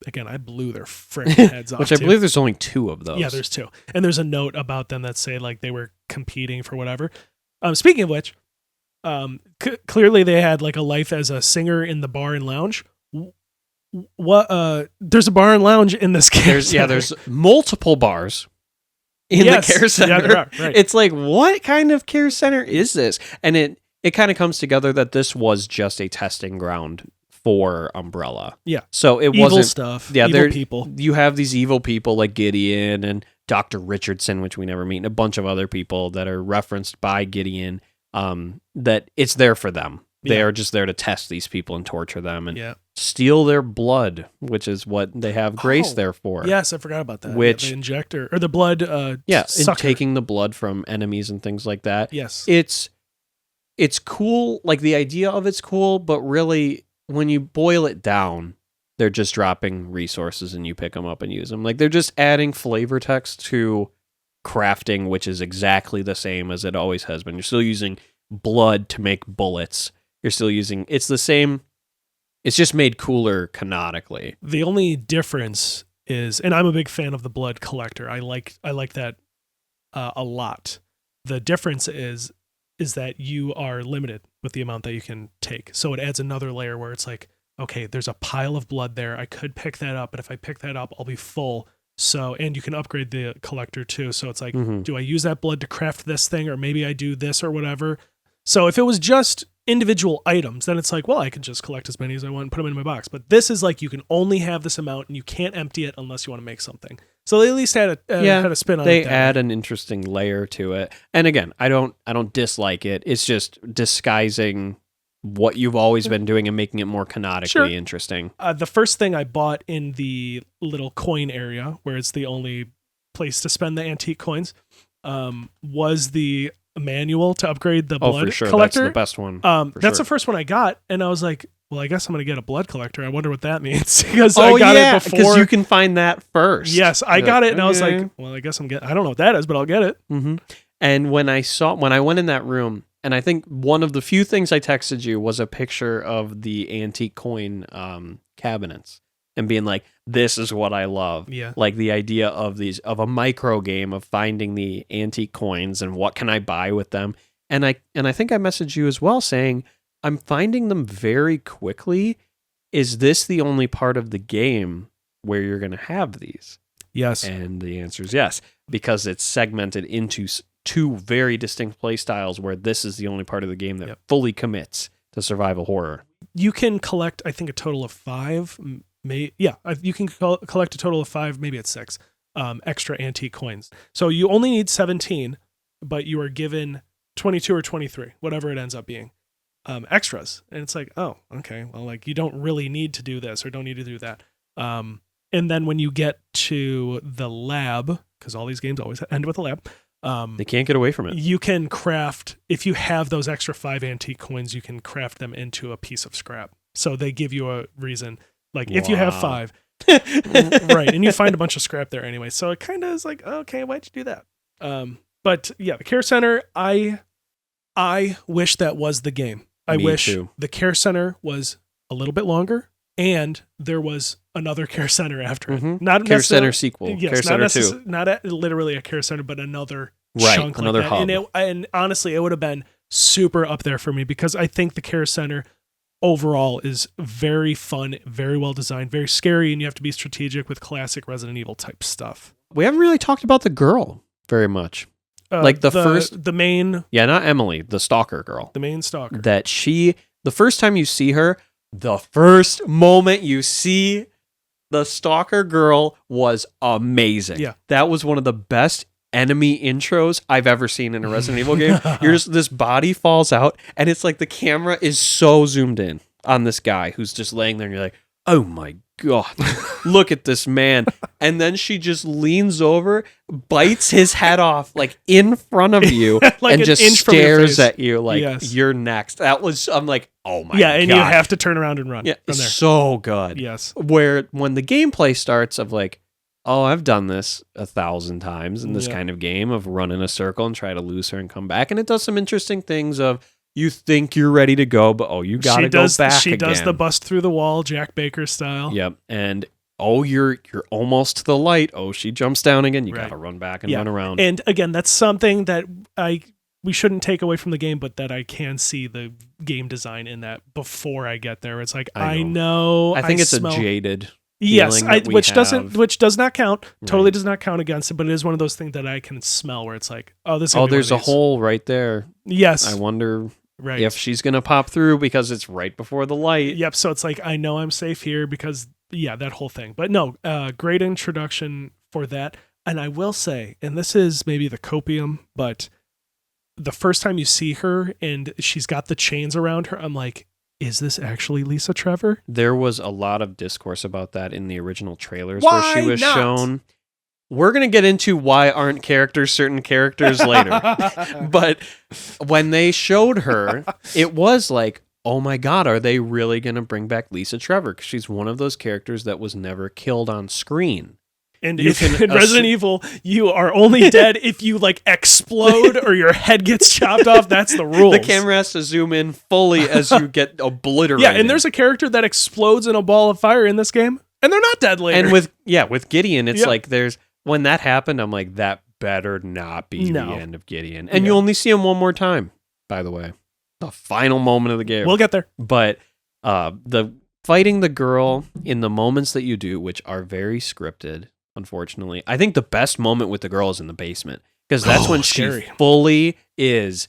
Again, I blew their freaking heads off. Which I believe there's only 2 of those. Yeah, there's 2. And there's a note about them that say like they were competing for whatever. Speaking of which, clearly they had like a life as a singer in the bar and lounge. There's a bar and lounge in this game. There's multiple bars in the care center. Yeah, there are, right. It's like, what kind of care center is this? And it kind of comes together that this was just a testing ground for Umbrella. Yeah. So it evil wasn't stuff. Yeah, evil people. You have these evil people like Gideon and Dr. Richardson, which we never meet, and a bunch of other people that are referenced by Gideon. That it's there for them. They are just there to test these people and torture them and steal their blood, which is what they have Grace there for. Yes, I forgot about that. Which the injector or the blood. And taking the blood from enemies and things like that. Yes, it's cool. Like the idea of it's cool, but really, when you boil it down, they're just dropping resources and you pick them up and use them. Like they're just adding flavor text to crafting, which is exactly the same as it always has been. You're still using blood to make bullets. You're still using, it's the same. It's just made cooler canonically. The only difference is, and I'm a big fan of the blood collector. I like that a lot. The difference is that you are limited with the amount that you can take. So it adds another layer where it's like, okay, there's a pile of blood there. I could pick that up, but if I pick that up, I'll be full. So, and you can upgrade the collector too. So it's like, do I use that blood to craft this thing, or maybe I do this or whatever? So if it was just individual items, then it's like, well, I can just collect as many as I want and put them in my box. But this is like, you can only have this amount and you can't empty it unless you want to make something. So they at least had a spin on it. They add an interesting layer to it. And again, I don't dislike it. It's just disguising what you've always been doing and making it more canonically interesting. The first thing I bought in the little coin area, where it's the only place to spend the antique coins, was the manual to upgrade the blood for sure. collector. That's the best one. That's the first one I got, and I was like, well, I guess I'm going to get a blood collector. I wonder what that means. Because I got it before. Because you can find that first. Yes, I got it, and I was like, well, I guess I don't know what that is, but I'll get it. Mm-hmm. And when I went in that room, and I think one of the few things I texted you was a picture of the antique coin cabinets and being like, this is what I love. Yeah. Like the idea of a micro game of finding the antique coins and what can I buy with them. And I think I messaged you as well saying, I'm finding them very quickly. Is this the only part of the game where you're going to have these? Yes. And the answer is yes, because it's segmented into two very distinct play styles where this is the only part of the game that fully commits to survival horror. You can collect, I think, a total of 5. You can collect a total of 5, maybe it's 6, extra antique coins. So you only need 17, but you are given 22 or 23, whatever it ends up being, extras. And it's like, oh, okay, well, like you don't really need to do this or don't need to do that. And then when you get to the lab, because all these games always end with a lab, they can't get away from it. You can craft, if you have those extra 5 antique coins, you can craft them into a piece of scrap. So they give you a reason, like if you have 5, right, and you find a bunch of scrap there anyway. So it kind of is like, okay, why'd you do that? But yeah, the care center, I wish that was the game. I wish the care center was a little bit longer and there was another care center after it. Mm-hmm. Not care center sequel. Yes, care center 2. Not literally a care center, but another right, chunk another like that. hub. And honestly, it would have been super up there for me because I think the care center overall is very fun, very well designed, very scary, and you have to be strategic with classic Resident Evil type stuff. We haven't really talked about the girl very much. Like the main... Yeah, not Emily, the stalker girl. The main stalker. The first time you see her, the first moment you see the stalker girl was amazing. Yeah. That was one of the best enemy intros I've ever seen in a Resident Evil game. This body falls out, and it's like the camera is so zoomed in on this guy who's just laying there, and you're like, oh my God, look at this man. And then she just leans over, bites his head off like in front of you, like and just stares at you like, you're next. I'm like, oh my God. Yeah, and you have to turn around and run. Yeah, it's so good. Yes. Where when the gameplay starts of like, oh, I've done this 1,000 times in this kind of game of run in a circle and try to lose her and come back. And it does some interesting things of, you think you're ready to go, but you got to go back She again. does the bust through the wall, Jack Baker style. Yep. And, you're almost to the light. She jumps down again. You got to run back and run around. And again, that's something that we shouldn't take away from the game, but that I can see the game design in that before I get there. It's like, I know. I think it's a jaded. Yes, which does not count. Totally does not count against it, but it is one of those things that I can smell where it's like, there's a hole right there. Yes. I wonder if she's going to pop through because it's right before the light. Yep, so it's like, I know I'm safe here because, that whole thing. But no, great introduction for that. And I will say, and this is maybe the copium, but the first time you see her and she's got the chains around her, I'm like, is this actually Lisa Trevor? There was a lot of discourse about that in the original trailers where she was shown. We're going to get into why aren't certain characters later. But when they showed her, it was like, oh my God, are they really going to bring back Lisa Trevor? Because she's one of those characters that was never killed on screen. And in Resident Evil, you are only dead if you like explode or your head gets chopped off. That's the rules. The camera has to zoom in fully as you get obliterated. Yeah, and there's a character that explodes in a ball of fire in this game, and they're not dead later. And with Gideon, it's like when that happened, I'm like, that better not be the end of Gideon. And you only see him one more time, by the way. The final moment of the game. We'll get there. But the fighting the girl in the moments that you do, which are very scripted, unfortunately. I think the best moment with the girl is in the basement because that's when scary. she fully is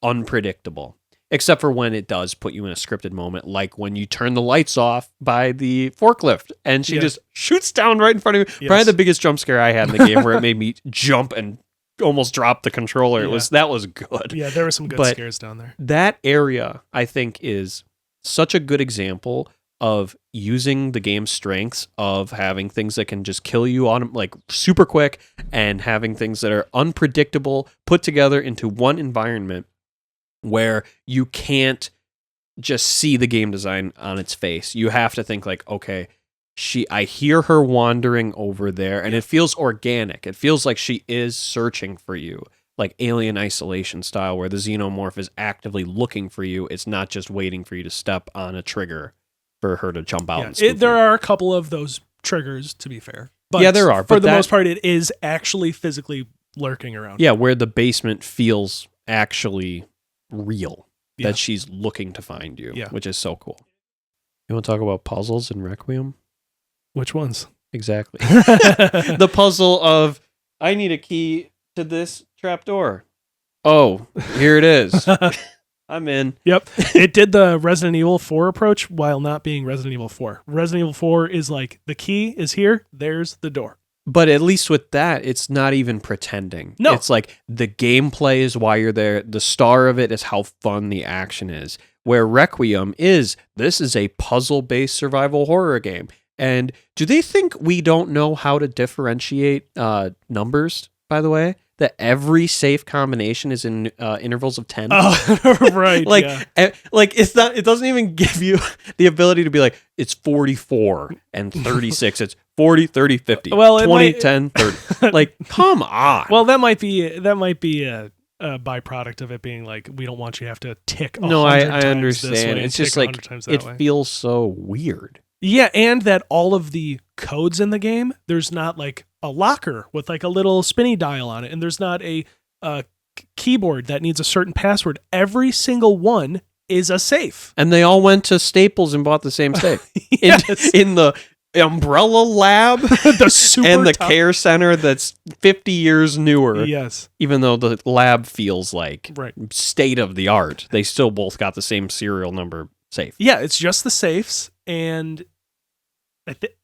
unpredictable. except for when it does put you in a scripted moment, like when you turn the lights off by the forklift and she just shoots down right in front of you. Yes. Probably the biggest jump scare I had in the game, where it made me jump and almost drop the controller. That was good. Yeah, there were some good scares down there. That area, I think, is such a good example of using the game's strengths of having things that can just kill you on like super quick, and having things that are unpredictable put together into one environment where you can't just see the game design on its face. You have to think like, okay, I hear her wandering over there, and it feels organic. It feels like she is searching for you, like Alien Isolation style, where the xenomorph is actively looking for you. It's not just waiting for you to step on a trigger for her to jump out. There are a couple of those triggers, to be fair. But yeah, there are. For the most part, it is actually physically lurking around. Yeah, where the basement feels actually real, that she's looking to find you, which is so cool. You want to talk about puzzles in Requiem? Which ones? Exactly. The puzzle of, I need a key to this trapdoor. Oh, here it is. I'm in. Yep. It did the Resident Evil 4 approach while not being Resident Evil 4. Resident Evil 4 is like, the key is here, there's the door. But at least with that, it's not even pretending. No. It's like the gameplay is why you're there. The star of it is how fun the action is. Where Requiem this is a puzzle-based survival horror game. And do they think we don't know how to differentiate numbers, by the way? That every safe combination is in intervals of 10. Oh, right. Like it's not. It doesn't even give you the ability to be like, it's 44 and 36. It's 40, 30, 50. Well, 20, 10, 30. Like, come on. Well, that might be a byproduct of it being like, we don't want you to have to tick 100 No, I times understand. this way It's just like, it feels so weird. Yeah, and that all of the codes in the game, there's not like a locker with like a little spinny dial on it, and there's not a keyboard that needs a certain password. Every single one is a safe. And they all went to Staples and bought the same safe. Yes. in the Umbrella Lab and the care center that's 50 years newer. Yes. Even though the lab feels like right. state of the art, they still both got the same serial number safe. Yeah, it's just the safes, and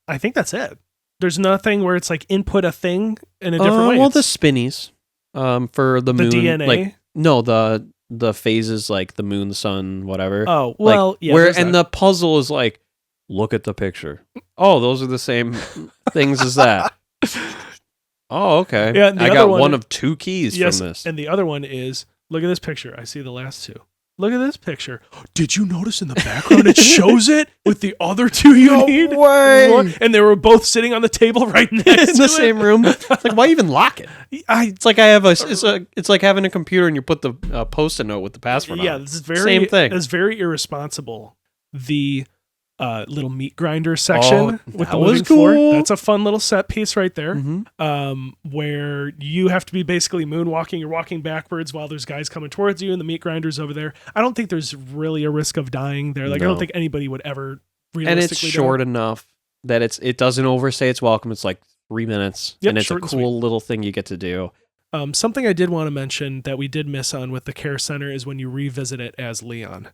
I think that's it. There's nothing where it's like input a thing in a different way. Well, the spinnies for the moon. DNA? Like, no, the phases like the moon, the sun, whatever. Oh, well, like, yeah. And the puzzle is like, look at the picture. Oh, those are the same things as that. Oh, okay. Yeah, I got one of two keys from this. And the other one is, look at this picture. I see the last two. Look at this picture. Did you notice in the background it shows it with the other two you need? Way. And they were both sitting on the table right next in the same room. It's like, why even lock it? It's like it's like having a computer and you put the post-it note with the password on. Yeah, this is same thing. It's very irresponsible. The little meat grinder section with the living floor. That's a fun little set piece right there. Mm-hmm. Where you have to be basically moonwalking. You're walking backwards while there's guys coming towards you, and the meat grinder's over there. I don't think there's really a risk of dying there. Like, I don't think anybody would ever realistically And it's short enough that it doesn't overstay its welcome. It's like 3 minutes, and it's a cool little thing you get to do. Something I did want to mention that we did miss on with the care center is when you revisit it as Leon.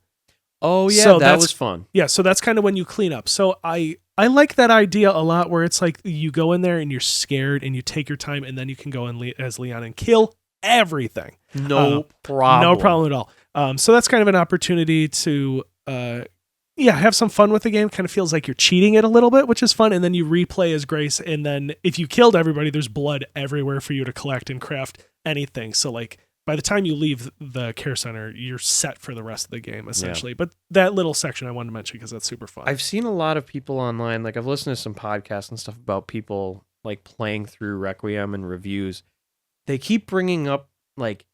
Oh, yeah, so that was fun. Yeah, so that's kind of when you clean up. So I like that idea a lot, where it's like you go in there and you're scared and you take your time, and then you can go in as Leon and kill everything. No problem. No problem at all. So that's kind of an opportunity to have some fun with the game. Kind of feels like you're cheating it a little bit, which is fun. And then you replay as Grace, and then if you killed everybody, there's blood everywhere for you to collect and craft anything. So like, by the time you leave the care center, you're set for the rest of the game, essentially. Yeah. But that little section I wanted to mention because that's super fun. I've seen a lot of people online, like I've listened to some podcasts and stuff about people like playing through Requiem and reviews. They keep bringing up like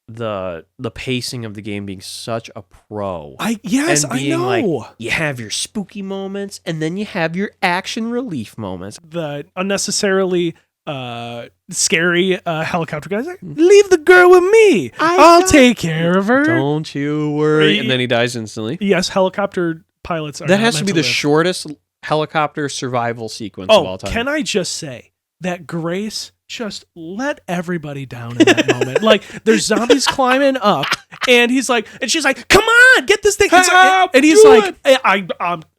the pacing of the game being such a pro. I know. Like, you have your spooky moments, and then you have your action relief moments. The unnecessarily scary helicopter guy's like, leave the girl with me. I'll take care of her. Don't you worry. And then he dies instantly. Yes, helicopter pilots are. That has to be the shortest helicopter survival sequence of all time. Can I just say that Grace just let everybody down in that moment? Like, there's zombies climbing up, And he's like, and she's like, come on, get this thing. Help, and he's do like,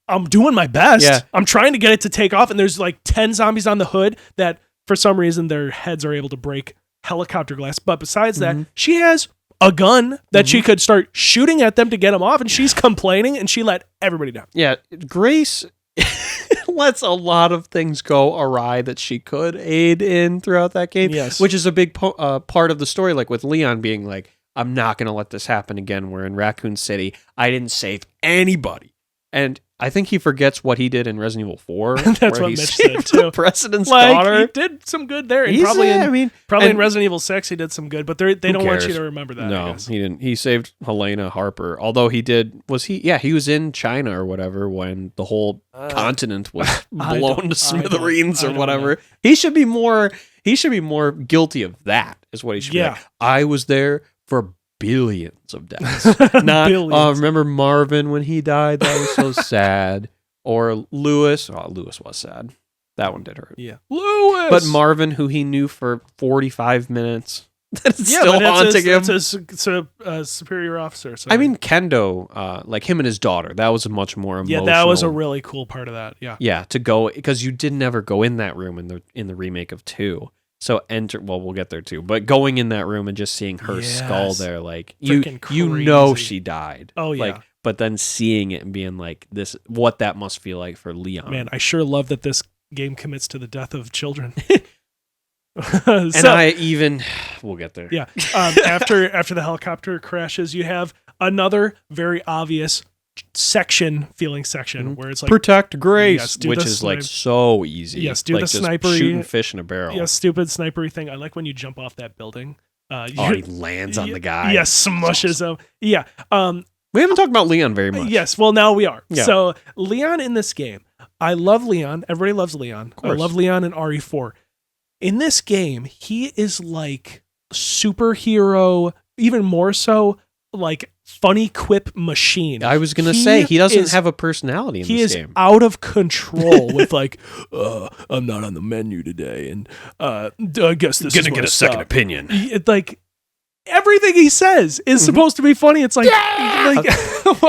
I'm doing my best. Yeah. I'm trying to get it to take off. And there's like 10 zombies on the hood that for some reason their heads are able to break helicopter glass. But besides that, she has a gun that she could start shooting at them to get them off. And she's complaining and she let everybody down. Yeah, Grace lets a lot of things go awry that she could aid in throughout that game. Yes. Which is a big part of the story, like with Leon being like, I'm not going to let this happen again. We're in Raccoon City. I didn't save anybody. And I think he forgets what he did in Resident Evil 4. That's what Mitch said too. The president's like, daughter. He did some good there. And He's, probably and in Resident Evil 6 he did some good, but they don't want you to remember that. No, I guess. he didn't. He saved Helena Harper. Although he did, he was in China or whatever when the whole continent was blown to smithereens or whatever. Know. He should be more guilty of that, is what he should be like. I was there for billions of deaths. Not remember Marvin when he died? That was so sad. Or Lewis. Oh, Lewis was sad. That one did hurt. Yeah. Lewis! But Marvin, who he knew for 45 minutes, that's still haunting him. That's his superior officer. So. I mean, Kendo, like him and his daughter, that was a much more emotional. Yeah, that was a really cool part of that. Yeah. Yeah, to go, because you did never go in that room in the remake of 2. So we'll get there too. But going in that room and just seeing her skull there, like you know she died. Oh yeah. Like, but then seeing it and being like this, what that must feel like for Leon. Man, I sure love that this game commits to the death of children. We'll get there. Yeah. After the helicopter crashes, you have another very obvious section where it's like protect Grace, which is like so easy. Yes, do like the sniper shooting fish in a barrel. Yeah, stupid snipery thing. I like when you jump off that building. He lands on the guy. Yeah, smushes him. Yeah. We haven't talked about Leon very much. Yes, well now we are. Yeah. So Leon in this game, I love Leon. Everybody loves Leon. I love Leon in RE4. In this game, he is like superhero, even more so like funny quip machine. I was gonna say he doesn't have a personality in this game. He is out of control with like, I'm not on the menu today, and I guess this is gonna get a second opinion. Like everything he says is supposed to be funny. It's like,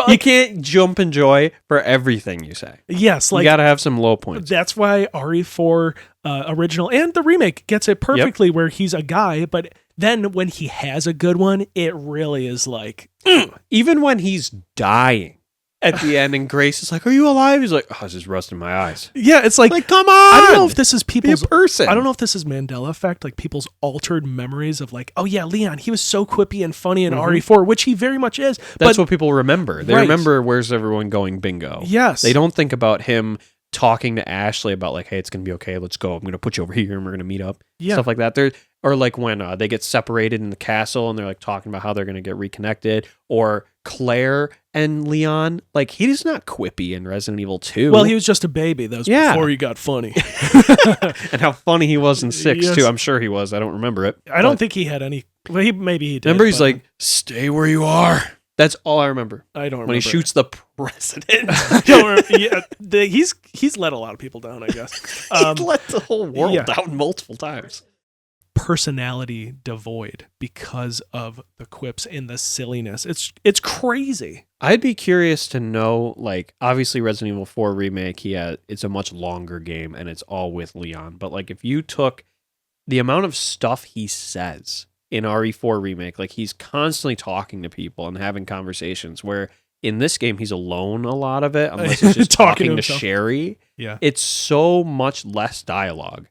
you can't jump in joy for everything you say. Yes, like you gotta have some low points. That's why RE4 original and the remake gets it perfectly, where he's a guy, but then when he has a good one, it really is like, even when he's dying at the end and Grace is like, are you alive? He's like, oh, it's just rust in my eyes. Yeah, it's like come on. I don't know if this is people's person. I don't know if this is Mandela effect, like people's altered memories of like, oh yeah, Leon, he was so quippy and funny in RE4, which he very much is. That's what people remember. They remember Where's Everyone Going bingo. Yes. They don't think about him talking to Ashley about like, hey, it's going to be okay. Let's go. I'm going to put you over here and we're going to meet up. Yeah. Stuff like that. Or like when they get separated in the castle and they're like talking about how they're going to get reconnected. Or Claire and Leon, like he's not quippy in Resident Evil 2. Well, he was just a baby. That was before he got funny. And how funny he was in 6 too. I'm sure he was. I don't remember it. I don't think he had any. Well, maybe he did. Remember, he's like, stay where you are. That's all I remember. I don't remember. When he shoots the president. I don't remember. Yeah, he's let a lot of people down, I guess. He let the whole world down multiple times. Personality devoid because of the quips and the silliness. It's crazy. I'd be curious to know, like, obviously Resident Evil 4 Remake, it's a much longer game and it's all with Leon. But like if you took the amount of stuff he says in RE4 Remake, like he's constantly talking to people and having conversations, where in this game he's alone a lot of it, unless he's just talking to Sherry. Yeah. It's so much less dialogue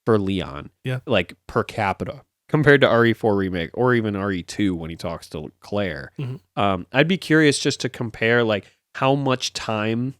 for Leon, like per capita, compared to RE4 Remake or even RE2 when he talks to Claire. Mm-hmm. I'd be curious just to compare like how much time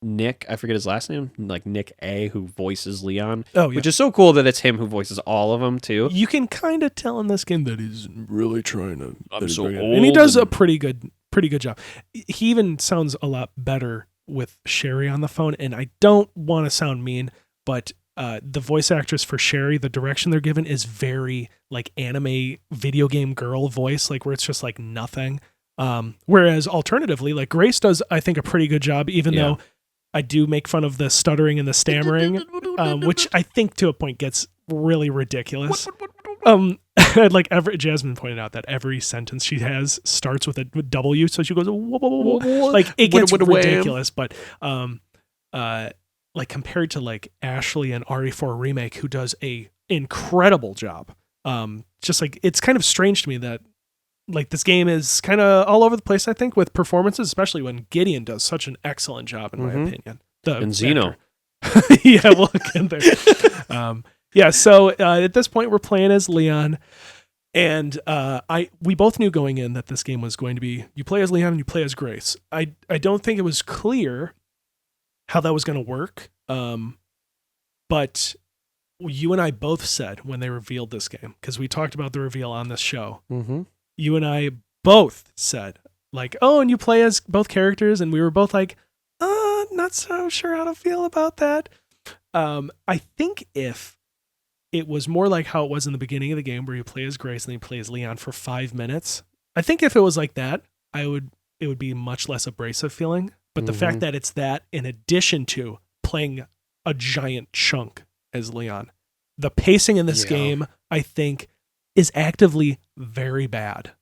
Nick, I forget his last name, like Nick A, who voices Leon, which is so cool that it's him who voices all of them too. You can kind of tell in this game that he's really trying to. I'm so old, and he does a pretty good job. He even sounds a lot better with Sherry on the phone. And I don't want to sound mean, but the voice actress for Sherry, the direction they're given is very like anime video game girl voice, like where it's just like nothing. Whereas alternatively, like Grace does, I think, a pretty good job, even though I do make fun of the stuttering and the stammering, which I think to a point gets really ridiculous. Like every Jasmine pointed out that every sentence she has starts with a W, so she goes whoa, whoa, whoa, whoa. Like it gets ridiculous, but like compared to like Ashley and RE4 Remake, who does a incredible job. Just like it's kind of strange to me that like this game is kind of all over the place, I think, with performances, especially when Gideon does such an excellent job, in my opinion. And Zeno. Yeah, we'll get there. Yeah, so at this point, we're playing as Leon, and we both knew going in that this game was going to be you play as Leon and you play as Grace. I don't think it was clear how that was going to work, but you and I both said when they revealed this game, because we talked about the reveal on this show, you and I both said, like, oh, and you play as both characters, and we were both like, not so sure how to feel about that. I think if it was more like how it was in the beginning of the game where you play as Grace and then you play as Leon for 5 minutes, I think if it was like that, it would be much less abrasive feeling. But the fact that it's that in addition to playing a giant chunk as Leon, the pacing in this game, I think, is actively very bad.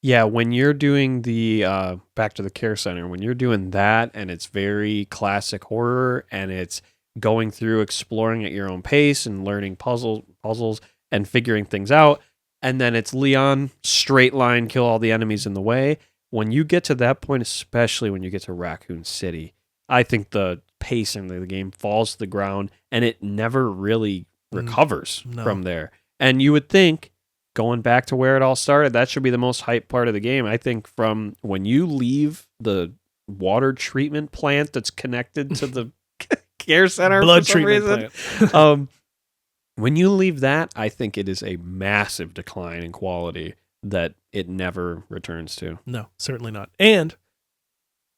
Yeah, when you're doing the Back to the Care Center, when you're doing that and it's very classic horror and it's going through exploring at your own pace and learning puzzles and figuring things out, and then it's Leon, straight line, kill all the enemies in the way. When you get to that point, especially when you get to Raccoon City, I think the pacing of the game falls to the ground and it never really recovers from there. And you would think, going back to where it all started, that should be the most hype part of the game. I think from when you leave the water treatment plant that's connected to the care center, blood treatment plant. When you leave that, I think it is a massive decline in quality that it never returns to. No, certainly not. And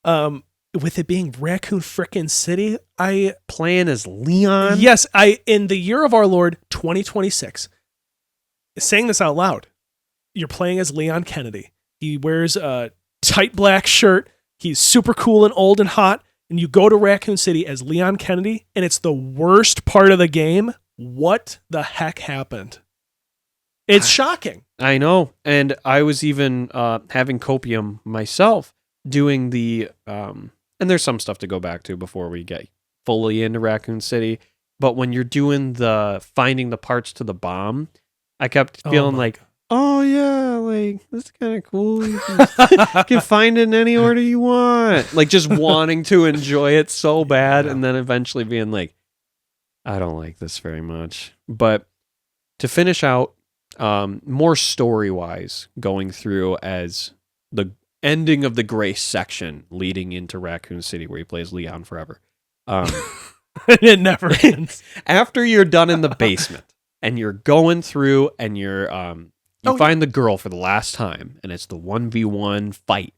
with it being Raccoon frickin' City, I playing as Leon. Yes, in the year of our Lord 2026. Saying this out loud, you're playing as Leon Kennedy. He wears a tight black shirt. He's super cool and old and hot. And you go to Raccoon City as Leon Kennedy, and it's the worst part of the game. What the heck happened? It's shocking. I know. And I was even having copium myself doing the... and there's some stuff to go back to before we get fully into Raccoon City. But when you're doing the finding the parts to the bomb... I kept feeling like, oh yeah, like this is kind of cool. You can find it in any order you want. Like just wanting to enjoy it so bad, and then eventually being like, I don't like this very much. But to finish out, more story-wise, going through as the ending of the Grace section leading into Raccoon City, where he plays Leon forever. It never ends. After you're done in the basement. And you're going through and you're you find the girl for the last time, and it's the 1v1 fight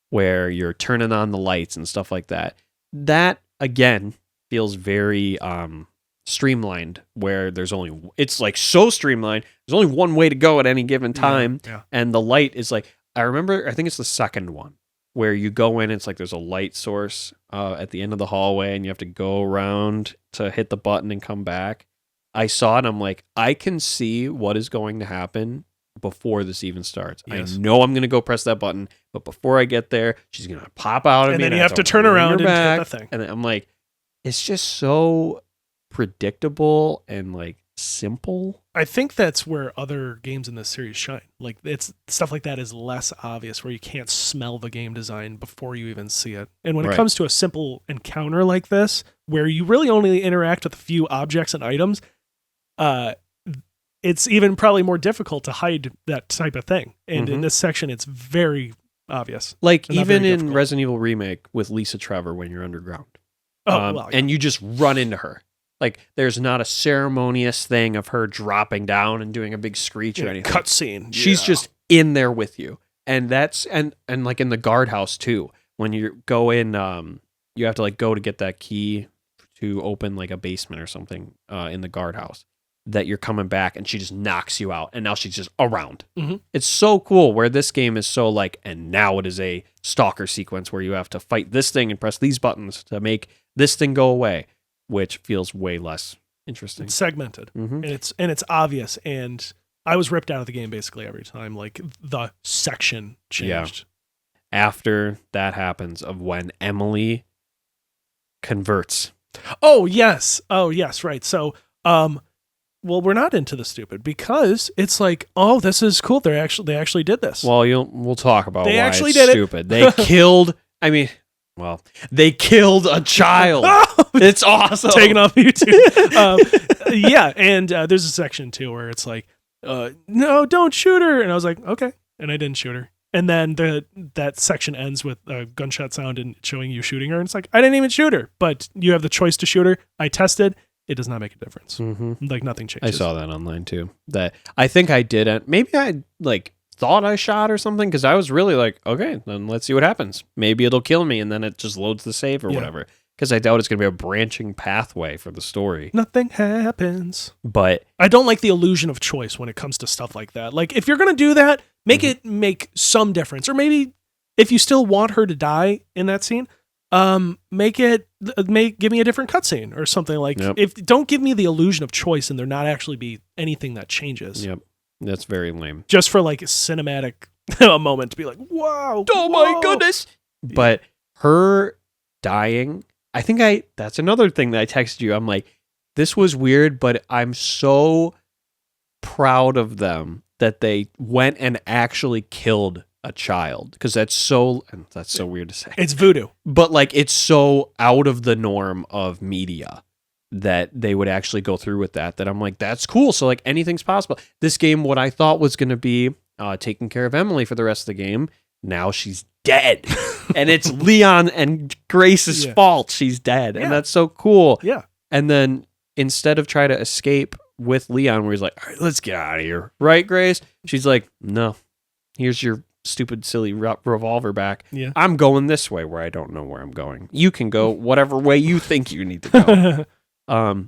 where you're turning on the lights and stuff like that. That again feels very streamlined, where it's like so streamlined. There's only one way to go at any given time, and the light is like I think it's the second one where you go in. It's like there's a light source at the end of the hallway, and you have to go around to hit the button and come back. I saw it, I'm like, I can see what is going to happen before this even starts. Yes. I know I'm going to go press that button, but before I get there, she's going to pop out at me. And then you have to turn around and hit the thing. And then I'm like, it's just so predictable and like simple. I think that's where other games in this series shine. Like it's stuff like that is less obvious, where you can't smell the game design before you even see it. And when it comes to a simple encounter like this, where you really only interact with a few objects and items, it's even probably more difficult to hide that type of thing. And in this section, it's very obvious. Like even in Resident Evil Remake with Lisa Trevor when you're underground. And you just run into her. Like there's not a ceremonious thing of her dropping down and doing a big screech or anything. Cutscene. She's just in there with you. And that's and like in the guardhouse too. When you go in, you have to like go to get that key to open like a basement or something in the guardhouse. That you're coming back and she just knocks you out, and now she's just around. It's so cool where this game is so like, and now it is a stalker sequence where you have to fight this thing and press these buttons to make this thing go away, which feels way less interesting. It's segmented and it's obvious, and I was ripped out of the game basically every time like the section changed. After that happens of when Emily converts. Oh yes, right. So well, we're not into the stupid because it's like, oh, this is cool. They actually did this. Well, we'll talk about They why actually it's did it. stupid. They killed. I mean, well, they killed a child. It's awesome. Taken off YouTube. Yeah, and there's a section too where it's like, no, don't shoot her, and I was like, okay, and I didn't shoot her. And then that section ends with a gunshot sound and showing you shooting her, and it's like, I didn't even shoot her, but you have the choice to shoot her. I tested. It does not make a difference. Mm-hmm. Like nothing changes. I saw that online too. That I think I didn't. Maybe I like thought I shot or something because I was really like, okay, then let's see what happens. Maybe it'll kill me, and then it just loads the save or whatever. Because I doubt it's going to be a branching pathway for the story. Nothing happens. But I don't like the illusion of choice when it comes to stuff like that. Like if you're going to do that, make it make some difference, or maybe if you still want her to die in that scene. Give me a different cutscene or something like. If don't give me the illusion of choice and there not actually be anything that changes. Yep, that's very lame. Just for like a cinematic moment to be like, wow, oh my goodness! But her dying, I think that's another thing that I texted you. I'm like, this was weird, but I'm so proud of them that they went and actually killed a child, because that's so weird to say. It's voodoo. But like it's so out of the norm of media that they would actually go through with that I'm like, that's cool. So like anything's possible. This game, what I thought was going to be taking care of Emily for the rest of the game, now she's dead. And it's Leon and Grace's fault she's dead. And that's so cool. Yeah. And then instead of trying to escape with Leon, where he's like, all right, let's get out of here. Right, Grace? She's like, no, here's your stupid, silly revolver back. Yeah. I'm going this way where I don't know where I'm going. You can go whatever way you think you need to go.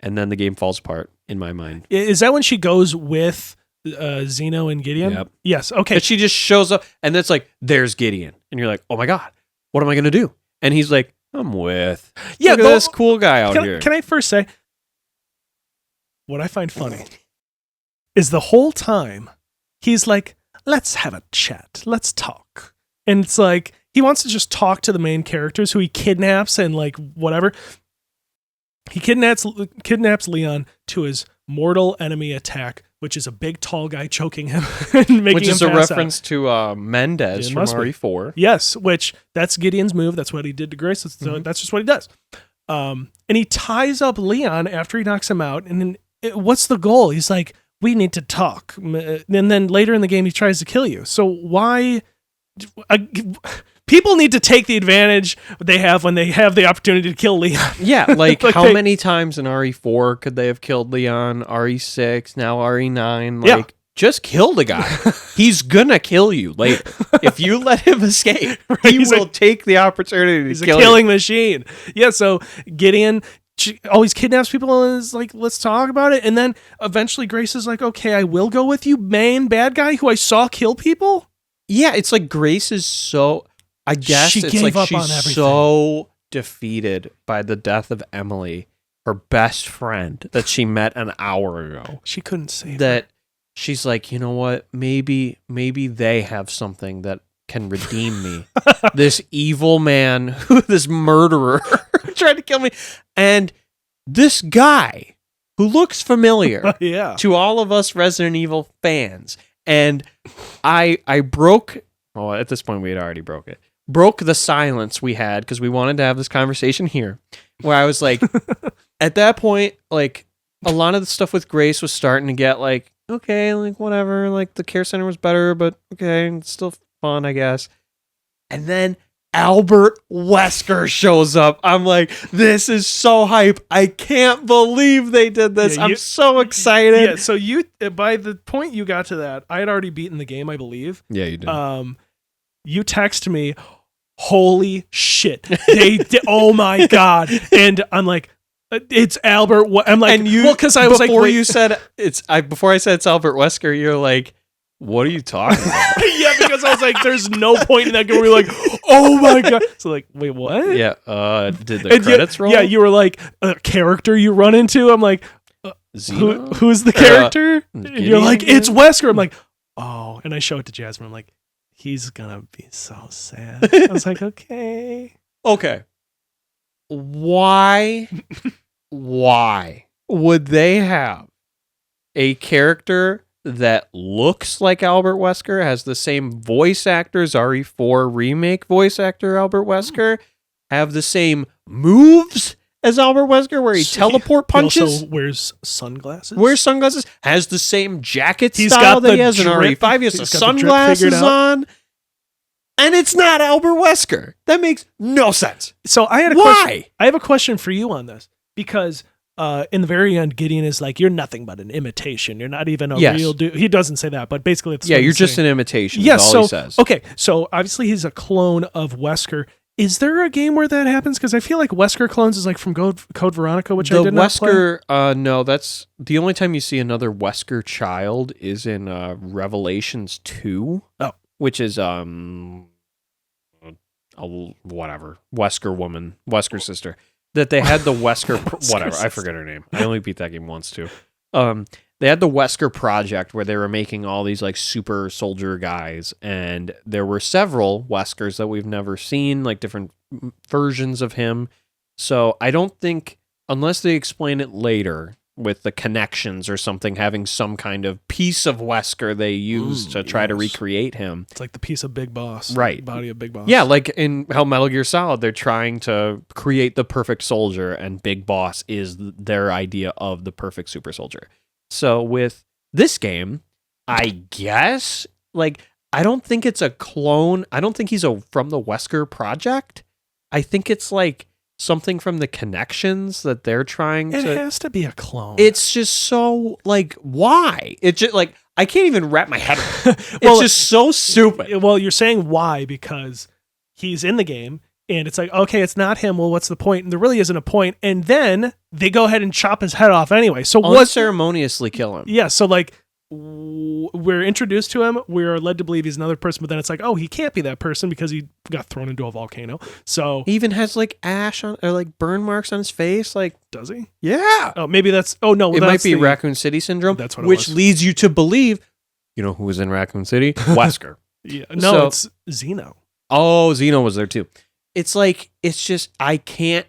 And then the game falls apart in my mind. Is that when she goes with Zeno and Gideon? Yep. Yes. Okay. But she just shows up and it's like, there's Gideon. And you're like, oh my God, what am I going to do? And he's like, I'm with look at this cool guy out here. Can I first say, what I find funny is the whole time he's like, let's have a chat. Let's talk. And it's like, he wants to just talk to the main characters who he kidnaps and like whatever. He kidnaps Leon to his mortal enemy attack, which is a big tall guy choking him and making him pass out. Which is a reference to Mendez from RE4. Yes, which that's Gideon's move. That's what he did to Grace. That's just what he does. And he ties up Leon after he knocks him out. And then what's the goal? He's like, we need to talk. And then later in the game, he tries to kill you. So why? People need to take the advantage they have when they have the opportunity to kill Leon. Yeah, like how many times in RE4 could they have killed Leon? RE6, now RE9. Like, just kill the guy. He's gonna kill you later. If you let him escape, he will take the opportunity to kill you. He's a killing machine. Yeah, so Gideon always kidnaps people and is like, let's talk about it. And then eventually Grace is like, okay, I will go with you, main bad guy who I saw kill people. Yeah, it's like Grace is so, I guess it's like she's so defeated by the death of Emily, her best friend that she met an hour ago. She couldn't save that. She's like, you know what? Maybe they have something that can redeem me. This evil man, this murderer tried to kill me. And this guy who looks familiar to all of us Resident Evil fans. And I broke, well, at this point we had already broke the silence we had because we wanted to have this conversation here where I was like, at that point, like a lot of the stuff with Grace was starting to get like, okay, like whatever, like the care center was better, but okay, it's still fun, I guess. And then Albert Wesker shows up. I'm like, this is so hype. I can't believe they did this. I'm so excited. Yeah, so you, by the point you got to that, I had already beaten the game, I believe. Yeah, you did. You text me, holy shit. They did, oh my God. And I'm like, it's Albert. I'm like, and you, well, because I was like, before you said before I said it's Albert Wesker, you're like, what are you talking about? Yeah, because I was like, there's no point in that game where you're like, oh my God. So like, wait, what? Yeah. Did the credits roll? Yeah, you were like, a character you run into. I'm like, Zeno? Who's the character? And Gideon you're like, again? it's Wesker. I'm like, oh. And I show it to Jasmine. I'm like, he's gonna be so sad. I was like, okay. Okay. Why would they have a character that looks like Albert Wesker, has the same voice actor, RE4 remake voice actor Albert Wesker, have the same moves as Albert Wesker, where he teleport punches? He also wears sunglasses. Has the same jacket He's style got that the he has in drip. RE5. He has the He's got the drip sunglasses figured out. on. And it's not Albert Wesker. That makes no sense. So I had a Why? question. I have a question for you on this, because in the very end, Gideon is like, "You're nothing but an imitation. You're not even a real dude." He doesn't say that, but basically, it's you're just an imitation. Yes, Is all he says. Okay, so obviously he's a clone of Wesker. Is there a game where that happens? Because I feel like Wesker clones is like from Code Veronica, which I did not play. Wesker, no, that's the only time you see another Wesker child is in Revelations 2. Oh. Which is whatever, Wesker sister. That they had the Wesker whatever, I forget her name. I only beat that game once too. They had the Wesker project where they were making all these like super soldier guys, and there were several Weskers that we've never seen, like different versions of him. So I don't think, unless they explain it later with the connections or something, having some kind of piece of Wesker they use to try to recreate him. It's like the piece of Big Boss, right? Body of Big Boss. Yeah, like in how Metal Gear Solid, they're trying to create the perfect soldier, and Big Boss is their idea of the perfect super soldier. So with this game, I guess, like, I don't think it's a clone. I don't think he's from the Wesker project. I think it's like something from the connections that they're trying to. It has to be a clone. It's just so, like, why? It's just like, I can't even wrap my head around it. It's just so stupid. Well, you're saying why because he's in the game. And it's like, okay, it's not him. Well, what's the point? And there really isn't a point. And then they go ahead and chop his head off anyway. So unceremoniously kill him. Yeah. So like, we're introduced to him. We're led to believe he's another person, but then it's like, oh, he can't be that person because he got thrown into a volcano. So he even has like ash on, or like burn marks on his face. Like, does he? Yeah. Oh, maybe that's. Oh no, it might be Raccoon City syndrome. That's what it which was. leads you to believe, you know who was in Raccoon City? Wesker. Yeah. No, it's Zeno. Oh, Zeno was there too. It's like, it's just, I can't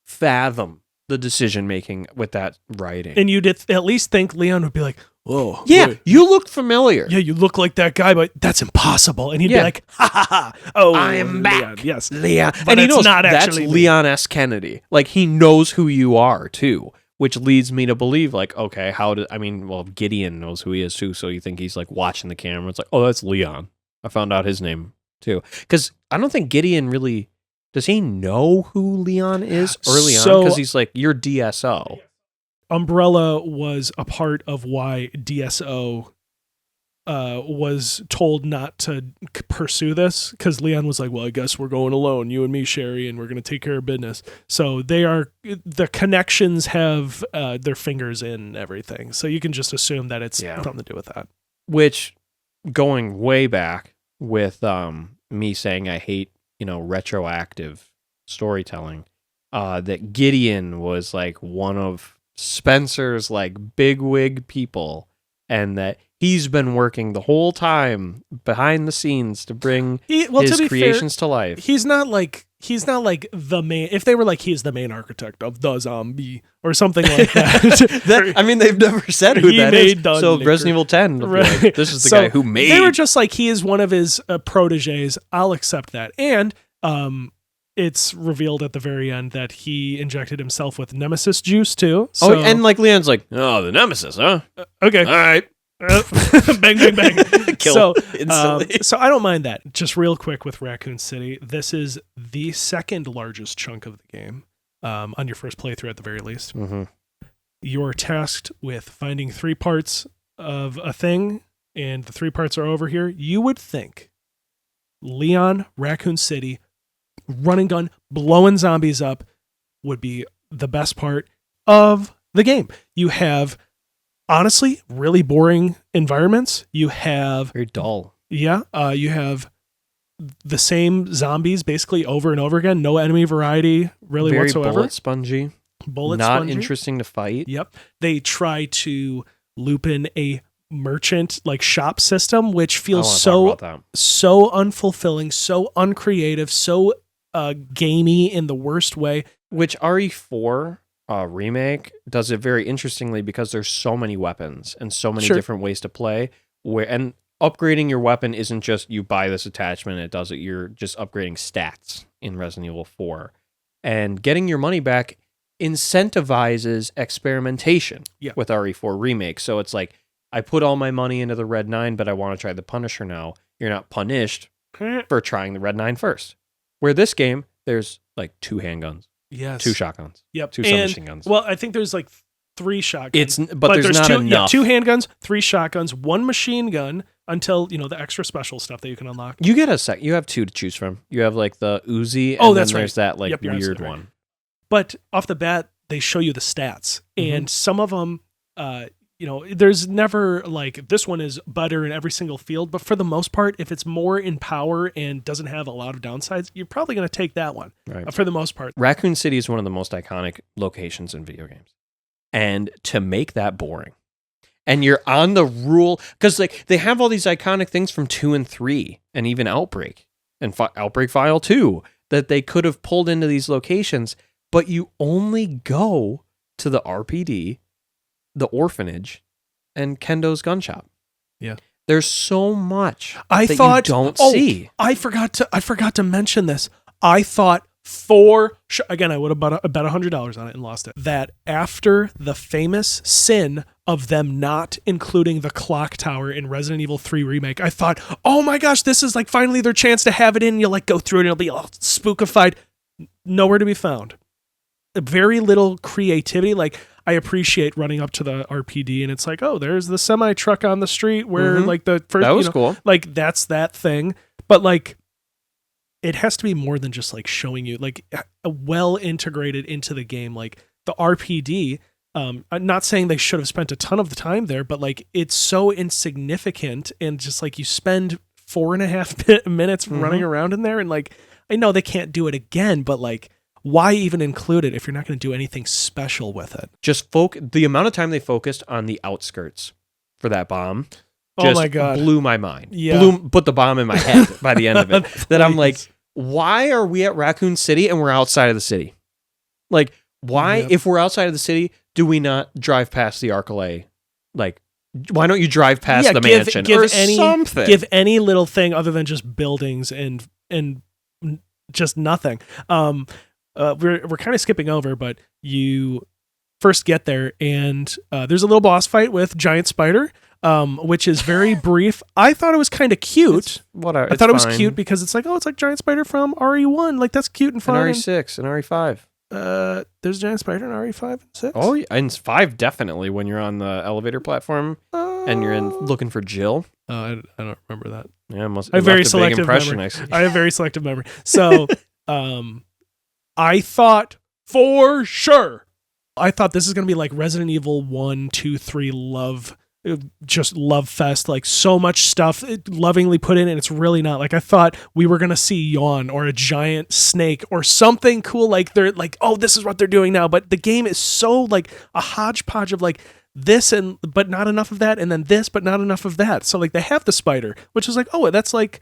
fathom the decision making with that writing. And you'd at least think Leon would be like, whoa. Yeah, wait. you look familiar. Yeah, you look like that guy, but that's impossible. And he'd be like, ha ha ha. Oh, I am back. Leon. Yes. Leon. But and he it's knows not that's actually Leon S. Kennedy. Like, he knows who you are too, which leads me to believe, like, okay, Gideon knows who he is too, so you think he's like watching the camera. It's like, oh, that's Leon. I found out his name too. Because I don't think Gideon really, does he know who Leon is early on? Because he's like, you're DSO. Umbrella was a part of why DSO was told not to pursue this, because Leon was like, well, I guess we're going alone, you and me, Sherry, and we're going to take care of business. So the connections have their fingers in everything. So you can just assume that it's something to do with that. Which, going way back with me saying I hate, retroactive storytelling, that Gideon was like one of Spencer's like bigwig people, and that he's been working the whole time behind the scenes to bring his creations to life. He's not like the main. If they were like, he's the main architect of the zombie or something like that. I mean, they've never said who that is. So Liquor. Resident Evil 10, right. Like, this is the guy who made. They were just like, he is one of his proteges. I'll accept that. And it's revealed at the very end that he injected himself with Nemesis juice too. So, and like Leon's like, oh, the Nemesis, huh? Okay, all right. Bang, bang, bang. So I don't mind that. Just real quick with Raccoon City, this is the second largest chunk of the game, on your first playthrough at the very least. Mm-hmm. You're tasked with finding 3 parts of a thing, and the 3 parts are over here. You would think Leon, Raccoon City, run and gun, blowing zombies up would be the best part of the game. You have, honestly, really boring environments. You have very dull. Yeah. You have the same zombies basically over and over again. No enemy variety really very whatsoever. Bullet spongy. bullet not spongy. interesting to fight. Yep. They try to loop in a merchant like shop system, which feels so unfulfilling, so uncreative, so gamey in the worst way. Which RE4 remake does it very interestingly because there's so many weapons and so many different ways to play. And upgrading your weapon isn't just you buy this attachment and it does it. You're just upgrading stats in Resident Evil 4. And getting your money back incentivizes experimentation with RE4 remake. So it's like, I put all my money into the Red 9, but I want to try the Punisher now. You're not punished for trying the Red 9 first. Where this game, there's like 2 handguns. Yes. 2 shotguns. Yep. 2 submachine guns. Well, I think there's like 3 shotguns. But there's not 2, enough. 2 handguns, 3 shotguns, 1 machine gun until, the extra special stuff that you can unlock. You get you have 2 to choose from. You have like the Uzi and then there's that like weird one. But off the bat, they show you the stats. And some of them, there's never like this one is better in every single field, but for the most part, if it's more in power and doesn't have a lot of downsides, you're probably going to take that one for the most part. Raccoon City is one of the most iconic locations in video games. And to make that boring, and you're on the rule, because like they have all these iconic things from 2 and 3 and even Outbreak and Outbreak File 2 that they could have pulled into these locations, but you only go to the RPD, the Orphanage, and Kendo's gun shop. Yeah. There's so much you don't see. I forgot to mention this. I thought again, I would have bet $100 on it and lost it. That after the famous sin of them not including the clock tower in Resident Evil 3 remake, I thought, oh my gosh, this is like finally their chance to have it in. You'll like go through it and it'll be all spookified. Nowhere to be found. Very little creativity. Like, I appreciate running up to the RPD and it's like, oh, there's the semi truck on the street where like the first, that was cool. Like that's that thing. But like, it has to be more than just like showing you like well integrated into the game. Like the RPD, I'm not saying they should have spent a ton of the time there, but like it's so insignificant and just like you spend 4.5 minutes running around in there and like, I know they can't do it again, but like, why even include it if you're not going to do anything special with it? Just the amount of time they focused on the outskirts for that bomb oh my God. Blew my mind. Yeah. Put the bomb in my head by the end of it. That I'm like, why are we at Raccoon City and we're outside of the city? Like, why, if we're outside of the city, do we not drive past the Arcalay? Like, why don't you drive past the mansion or something? Give any little thing other than just buildings and just nothing. We're kind of skipping over, but you first get there and there's a little boss fight with Giant Spider, which is very brief. I thought it was kind of cute. I thought it was cute because it's like, oh, it's like Giant Spider from RE1. Like, that's cute and fun. And RE6 and RE5. There's Giant Spider in RE5 and 6? Oh, yeah. And 5 definitely when you're on the elevator platform and you're looking for Jill. I don't remember that. Yeah, I have very selective memory. I have very selective memory. So, I thought for sure. I thought this is going to be like Resident Evil 1, 2, 3 love fest, like so much stuff lovingly put in, and it's really not. Like, I thought we were going to see Yawn or a giant snake or something cool. Like, they're like, oh, this is what they're doing now. But the game is so like a hodgepodge of like this but not enough of that, and then this but not enough of that. So like they have the spider, which is like, oh, that's like,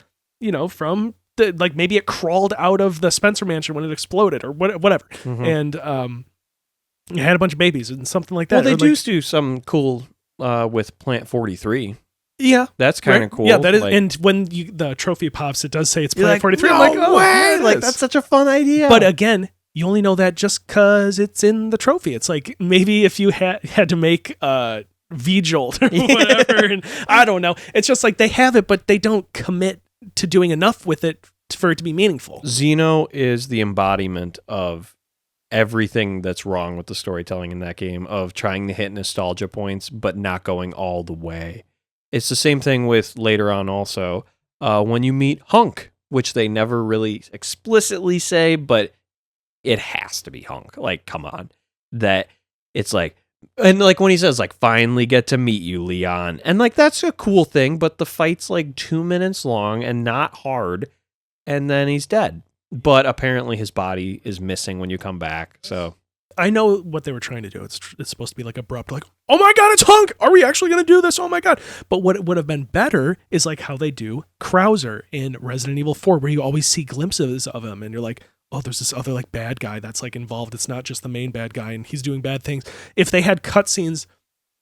from like maybe it crawled out of the Spencer mansion when it exploded or whatever. And it had a bunch of babies and something like that. Well, they do some cool with Plant 43. Yeah, that's kind of cool. Yeah, that is. Like, and when the trophy pops, it does say it's Plant 43. No I'm like, oh, way! Yes. Like, that's such a fun idea. But again, you only know that just because it's in the trophy. It's like maybe if you had to make V-Jolt or whatever, and I don't know. It's just like they have it, but they don't commit to doing enough with it for it to be meaningful. Zeno is the embodiment of everything that's wrong with the storytelling in that game, of trying to hit nostalgia points but not going all the way. It's the same thing with later on also when you meet Hunk, which they never really explicitly say, but it has to be Hunk. Like, come on. That it's like, and like when he says like, finally get to meet you, Leon, and like that's a cool thing, but the fight's like 2 minutes long and not hard, and then he's dead. But apparently his body is missing when you come back. So I know what they were trying to do. It's supposed to be like abrupt, like, oh my God, it's Hunk. Are we actually going to do this? Oh my God. But what would have been better is like how they do Krauser in Resident Evil 4, where you always see glimpses of him and you're like, oh, there's this other like bad guy that's like involved. It's not just the main bad guy and he's doing bad things. If they had cutscenes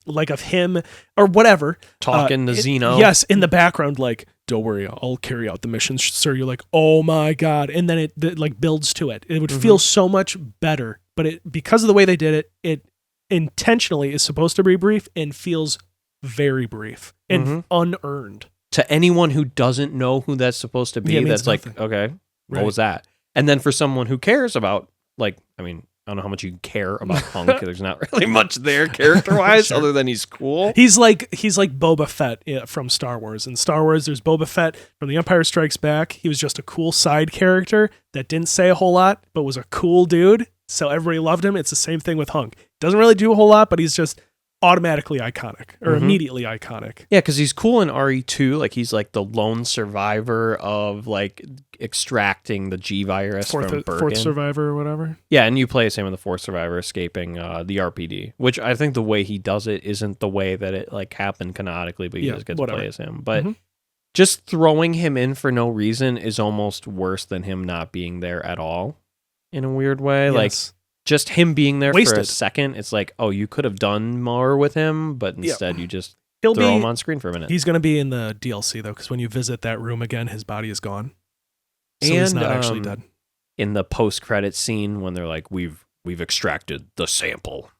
like of him or whatever. Talking to Zeno. Yes, in the background, like, don't worry, I'll carry out the mission, sir. You're like, oh my God. And then it like builds to it. It would feel so much better. But because of the way they did it, it intentionally is supposed to be brief and feels very brief and unearned. To anyone who doesn't know who that's supposed to be, that's nothing. Like, okay, what was that? And then for someone who cares about, like, I mean, I don't know how much you care about Hunk. There's not really much there character-wise, other than he's cool. He's like Boba Fett from Star Wars. In Star Wars, there's Boba Fett from The Empire Strikes Back. He was just a cool side character that didn't say a whole lot, but was a cool dude. So everybody loved him. It's the same thing with Hunk. Doesn't really do a whole lot, but he's just automatically iconic or immediately iconic. Yeah, because he's cool in RE2. Like, he's like the lone survivor of like extracting the G virus from Birkin. Fourth survivor or whatever. Yeah, and you play as him in the fourth survivor escaping the RPD, which I think the way he does it isn't the way that it like happened canonically, but you just get to play as him. But just throwing him in for no reason is almost worse than him not being there at all in a weird way. Yes. Like, just him being there for a second, it's like, oh, you could have done more with him, but instead you just throw him on screen for a minute. He's going to be in the DLC, though, because when you visit that room again, his body is gone. So he's not actually dead. In the post-credit scene, when they're like, we've extracted the sample,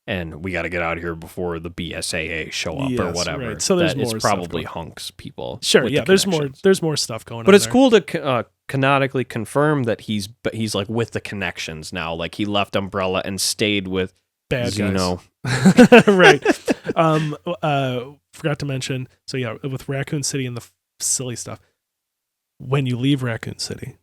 and we got to get out of here before the BSAA show up or whatever. Right. So there's more it's probably Hunk's people. Sure, yeah, there's more stuff going on. But it's cool to canonically confirm that he's like with the connections now. Like, he left Umbrella and stayed with bad Zeno. Guys. Right. Forgot to mention, so yeah, with Raccoon City and the silly stuff, when you leave Raccoon City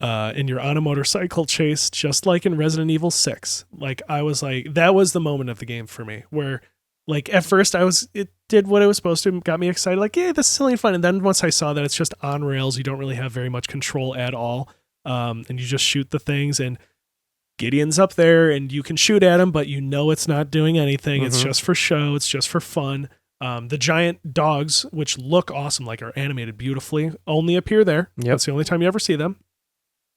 and you're on a motorcycle chase, just like in Resident Evil 6, like, I was like, that was the moment of the game for me where, like, at first it did what it was supposed to, got me excited, like, yeah, this is silly and fun. And then once I saw that it's just on rails, you don't really have very much control at all, and you just shoot the things, and Gideon's up there, and you can shoot at him, but you know it's not doing anything. It's just for show. It's just for fun. The giant dogs, which look awesome, like, are animated beautifully, only appear there. Yep. That's the only time you ever see them.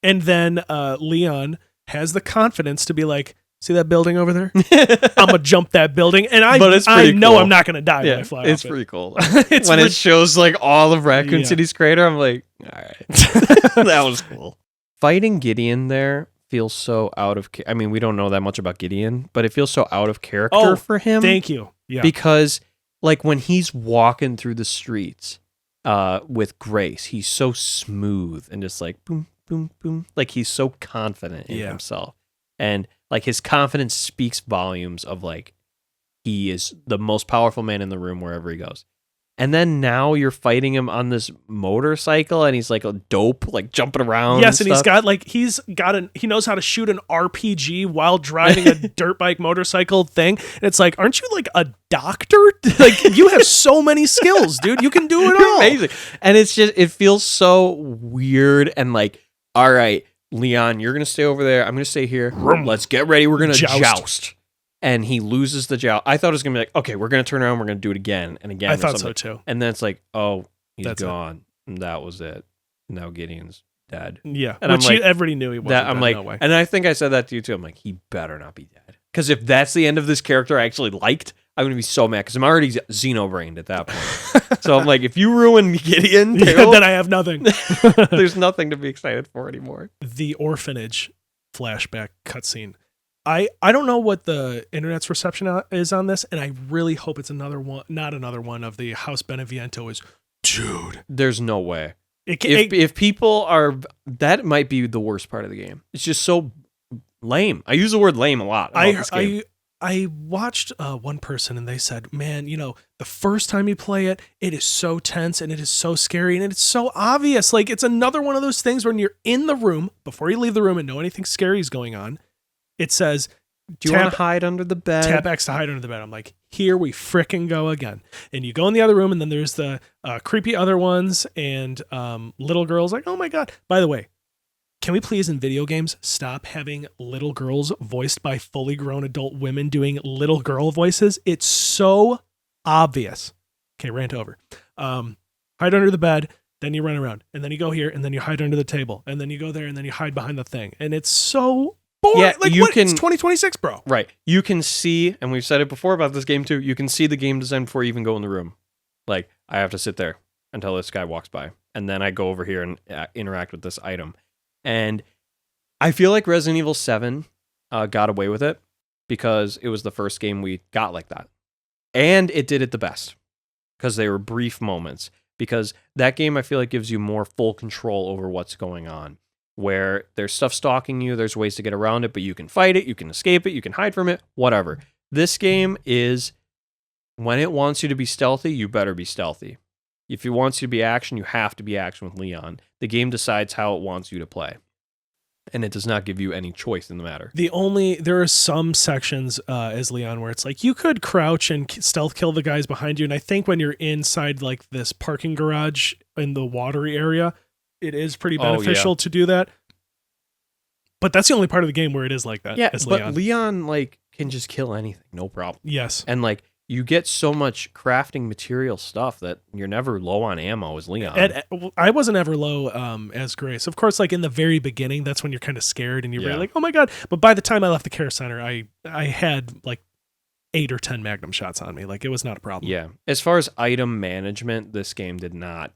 And then Leon has the confidence to be like, see that building over there? I'm going to jump that building. And I know cool. I'm not going to die when I fly off it. It's pretty cool. When it shows like all of Raccoon City's crater, I'm like, all right. That was cool. Fighting Gideon there feels so out of... I mean, we don't know that much about Gideon, but it feels so out of character for him. Thank you. Yeah. Because like when he's walking through the streets with Grace, he's so smooth and just like boom, boom, boom. Like, he's so confident in himself. And like, his confidence speaks volumes of like, he is the most powerful man in the room wherever he goes. And then now you're fighting him on this motorcycle and he's like a dope, like jumping around. Yes, and he knows how to shoot an RPG while driving a dirt bike motorcycle thing. And it's like, aren't you like a doctor? Like, you have so many skills, dude. You can do it all. Amazing. And it's just, it feels so weird and like, all right, Leon, you're going to stay over there. I'm going to stay here. Let's get ready. We're going to joust. And he loses the joust. I thought it was going to be like, okay, we're going to turn around. We're going to do it again and again. I thought so too. And then it's like, oh, he's gone. And that was it. Now Gideon's dead. Yeah. And which everybody knew he wasn't dead. I'm like, no way. And I think I said that to you too. I'm like, he better not be dead. Because if that's the end of this character I actually liked, I'm going to be so mad because I'm already Xeno-brained at that point. So I'm like, if you ruin Gideon, then I have nothing. There's nothing to be excited for anymore. The Orphanage flashback cutscene. I don't know what the internet's reception is on this, and I really hope it's not another one of the House Beneviento is, dude. There's no way. If people are, that might be the worst part of the game. It's just so lame. I use the word lame a lot. I watched one person and they said, man, the first time you play it, it is so tense and it is so scary and it's so obvious. Like, it's another one of those things when you're in the room, before you leave the room and know anything scary is going on, it says, do you want to hide under the bed? Tap X to hide under the bed. I'm like, here we frickin' go again. And you go in the other room and then there's the creepy other ones and little girls like, oh my God. By the way, can we please in video games stop having little girls voiced by fully grown adult women doing little girl voices? It's so obvious. Okay, rant over. Hide under the bed, then you run around, and then you go here, and then you hide under the table, and then you go there, and then you hide behind the thing. And it's so boring. Yeah, like, what? It's 2026, bro. Right. You can see, and we've said it before about this game too, you can see the game design before you even go in the room. Like, I have to sit there until this guy walks by, and then I go over here and interact with this item. And I feel like Resident Evil 7 got away with it because it was the first game we got like that. And it did it the best because they were brief moments. Because that game, I feel like, gives you more full control over what's going on. Where there's stuff stalking you, there's ways to get around it, but you can fight it, you can escape it, you can hide from it, whatever. This game is, when it wants you to be stealthy, you better be stealthy. If it wants you to be action, you have to be action with Leon. The game decides how it wants you to play. And it does not give you any choice in the matter. There are some sections as Leon where it's like you could crouch and stealth kill the guys behind you. And I think when you're inside like this parking garage in the watery area, it is pretty beneficial to do that. But that's the only part of the game where it is like that. Yeah, as but Leon like can just kill anything, no problem. Yes. And like you get so much crafting material stuff that you're never low on ammo as Leon. I wasn't ever low as Grace. Of course, like in the very beginning, that's when you're kind of scared and you're really like, oh my God. But by the time I left the care center, I had like 8 or 10 Magnum shots on me. Like it was not a problem. Yeah. As far as item management, this game did not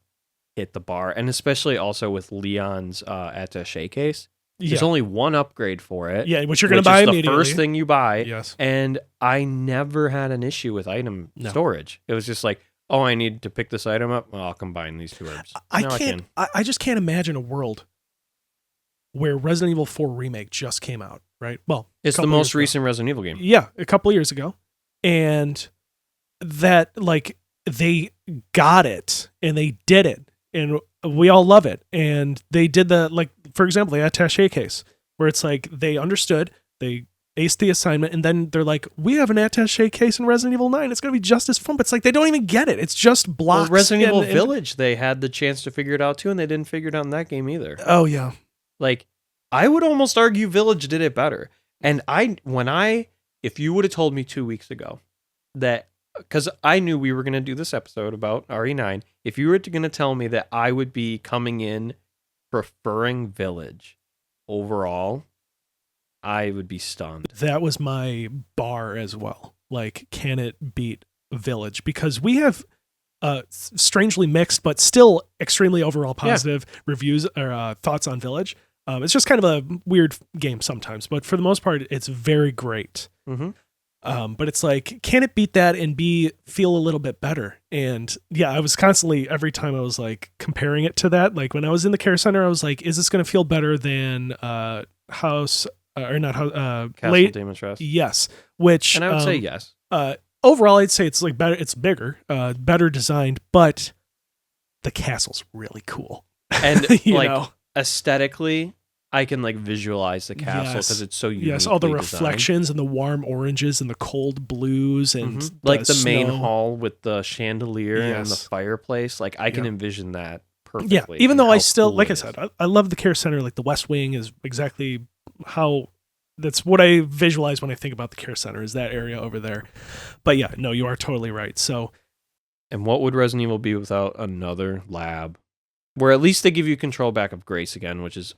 hit the bar. And especially also with Leon's attaché case. There's only one upgrade for it. Yeah, which you're going to buy immediately. The first thing you buy. Yes. And I never had an issue with item storage. It was just like, oh, I need to pick this item up. Well, I'll combine these two herbs. I just can't imagine a world where Resident Evil 4 Remake just came out, right? Well, it's the most recent Resident Evil game. Yeah, a couple of years ago. And that, like, they got it and they did it. And we all love it. And they did the, like, for example, the attaché case, where it's like they understood, they aced the assignment, and then they're like, we have an attaché case in Resident Evil 9. It's going to be just as fun. But it's like they don't even get it. It's just blocks. Well, Resident Evil Village, they had the chance to figure it out too, and they didn't figure it out in that game either. Oh, yeah. Like, I would almost argue Village did it better. And if you would have told me 2 weeks ago that, because I knew we were going to do this episode about RE9, if you were going to tell me that I would be coming in preferring Village overall, I would be stunned. That was my bar as well. Like, can it beat Village? Because we have strangely mixed, but still extremely overall positive reviews or thoughts on Village. It's just kind of a weird game sometimes, but for the most part, it's very great. Mm-hmm. But it's like, can it beat that and feel a little bit better? And yeah, I was constantly, every time I was like comparing it to that, like when I was in the care center, I was like, is this going to feel better than Castle Demon's Trust? Yes. Which, and I would say yes. Overall, I'd say it's like better. It's bigger, better designed, but the castle's really cool. And aesthetically, I can like visualize the castle because it's so unique. Yes, all the reflections and the warm oranges and the cold blues and like the main hall with the chandelier and the fireplace. Like I can envision that perfectly. Yeah, even though I still, like I said, I love the care center. Like the West Wing is exactly that's what I visualize when I think about the care center, is that area over there. But yeah, no, you are totally right. So, and what would Resident Evil be without another lab where at least they give you control back of Grace again, which is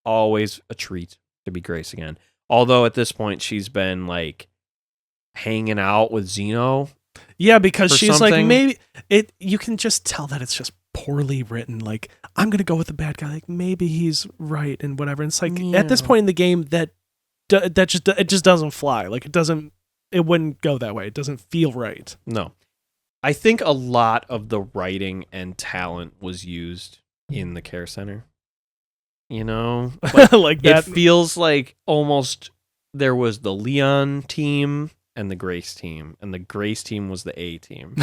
always a treat to be Grace again. Although at this point she's been like hanging out with Zeno. Yeah, because she's like, maybe you can just tell that it's just poorly written. Like, I'm gonna go with the bad guy. Like, maybe he's right and whatever. And it's like at this point in the game that just doesn't fly. Like it wouldn't go that way. It doesn't feel right. No. I think a lot of the writing and talent was used in the care center. You know, like that. It feels like almost there was the Leon team and the Grace team, and the Grace team was the A team.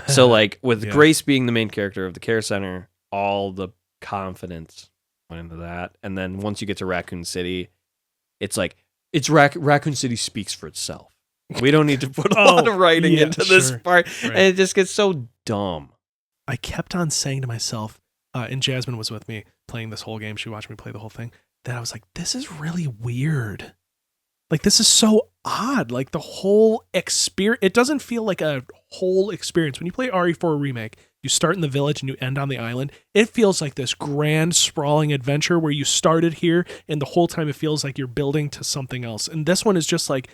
So like with Grace being the main character of the care center, all the confidence went into that. And then once you get to Raccoon City, it's like Raccoon City speaks for itself. We don't need to put a lot of writing into this part. Right. And it just gets so dumb. I kept on saying to myself, and Jasmine was with me playing this whole game. She watched me play the whole thing, that I was like, this is really weird. Like, this is so odd. Like, the whole experience, it doesn't feel like a whole experience. When you play RE4 Remake, you start in the village and you end on the island. It feels like this grand, sprawling adventure where you started here, and the whole time it feels like you're building to something else. And this one is just like,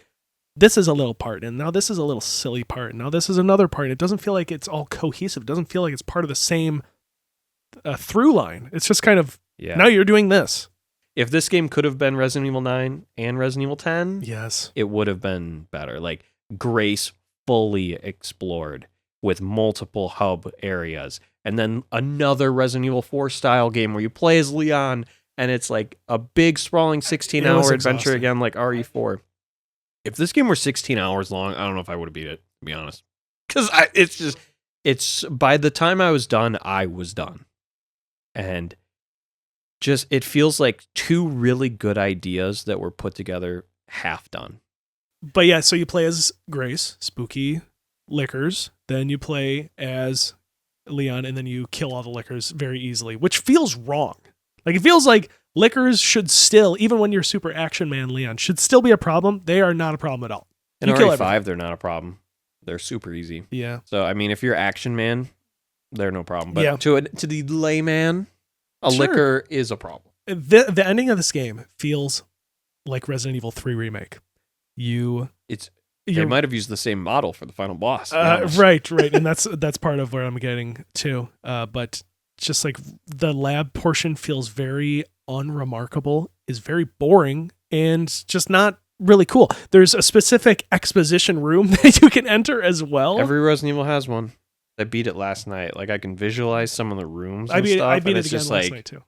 this is a little part, and now this is a little silly part, and now this is another part. It doesn't feel like it's all cohesive. It doesn't feel like it's part of the same through line. It's just kind of, now you're doing this. If this game could have been Resident Evil 9 and Resident Evil 10, yes, it would have been better. Like, Grace fully explored with multiple hub areas. And then another Resident Evil 4 style game where you play as Leon, and it's like a big, sprawling 16-hour adventure again, like RE4. If this game were 16 hours long, I don't know if I would have beat it, to be honest. Because it's by the time I was done. And just, it feels like two really good ideas that were put together, half done. But yeah, so you play as Grace, spooky lickers. Then you play as Leon, and then you kill all the lickers very easily, which feels wrong. Like, it feels like lickers should still, even when you're Super Action Man Leon, should still be a problem. They are not a problem at all. In RE5, they're not a problem. They're super easy. Yeah. So, I mean, if you're Action Man, they're no problem. But to the layman, a licker is a problem. The ending of this game feels like Resident Evil 3 Remake. They might have used the same model for the final boss. Right. And that's part of where I'm getting to. But just like the lab portion feels very unremarkable, is very boring, and just not really cool. There's a specific exposition room that you can enter as well. Every Resident Evil has one. I beat it last night. Like, I can visualize some of the rooms and stuff. I beat it again last night too.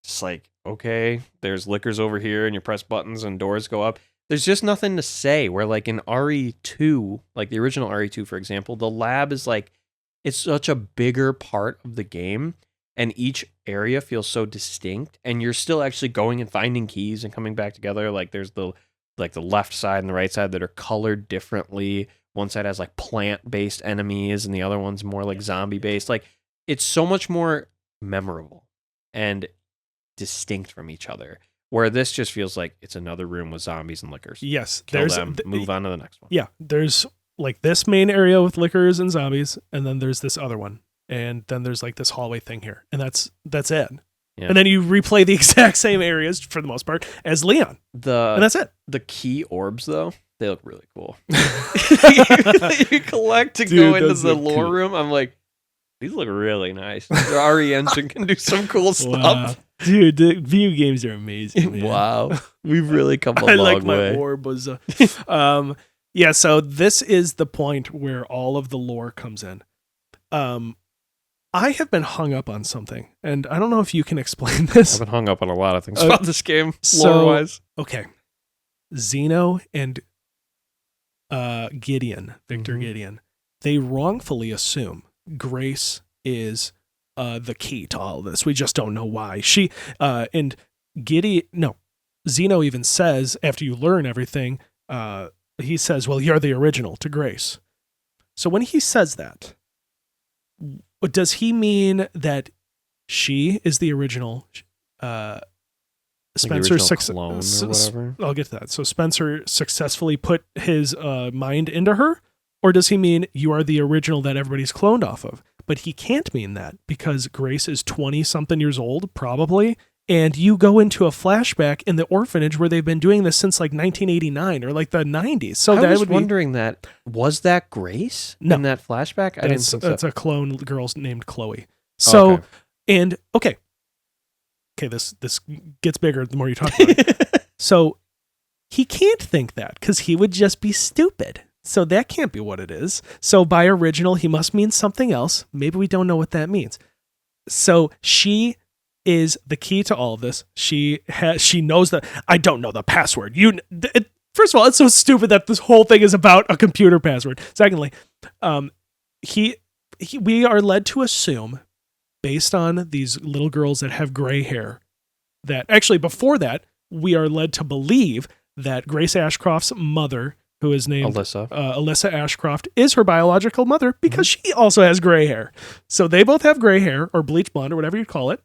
It's like, okay, there's lickers over here, and you press buttons and doors go up. There's just nothing to say. Where, like, in RE2, like the original RE2, for example, the lab is like, it's such a bigger part of the game, and each area feels so distinct, and you're still actually going and finding keys and coming back together. Like, there's the left side and the right side that are colored differently. One side has like plant-based enemies, and the other one's more like zombie-based. Like, it's so much more memorable and distinct from each other. Where this just feels like it's another room with zombies and lickers. Yes, Kill them, move on to the next one. Yeah, there's like this main area with lickers and zombies, and then there's this other one, and then there's like this hallway thing here, and that's it. Yeah. And then you replay the exact same areas for the most part as Leon, and that's it. The key orbs, though, they look really cool. You collect to go into the lore room. I'm like, these look really nice. The RE engine can do some cool stuff. Dude, the video games are amazing, man. Wow. We've really come a long way. I like my orb was... yeah, so this is the point where all of the lore comes in. I have been hung up on something, and I don't know if you can explain this. I've been hung up on a lot of things about this game, lore-wise. Okay. Zeno and Gideon, Victor Gideon, they wrongfully assume Grace is... the key to all of this. We just don't know why. And Zeno even says, after you learn everything, he says, well, you're the original to Grace. So when he says that, does he mean that she is the original Spencer clone or whatever? I'll get to that. So Spencer successfully put his mind into her? Or does he mean you are the original that everybody's cloned off of? But he can't mean that, because Grace is 20-something years old, probably, and you go into a flashback in the orphanage where they've been doing this since like 1989 or like the 90s. So I was wondering that. Was that Grace in that flashback? I didn't think so. That's a clone girl named Chloe. So, okay, this gets bigger the more you talk about it. So he can't think that, because he would just be stupid. So that can't be what it is. So by original, he must mean something else. Maybe we don't know what that means. So she is the key to all of this. She knows that I don't know the password. First of all, it's so stupid that this whole thing is about a computer password. Secondly, we are led to assume, based on these little girls that have gray hair, that actually before that, we are led to believe that Grace Ashcroft's mother, who is named Alyssa Ashcroft, is her biological mother, because she also has gray hair. So they both have gray hair, or bleach blonde, or whatever you call it.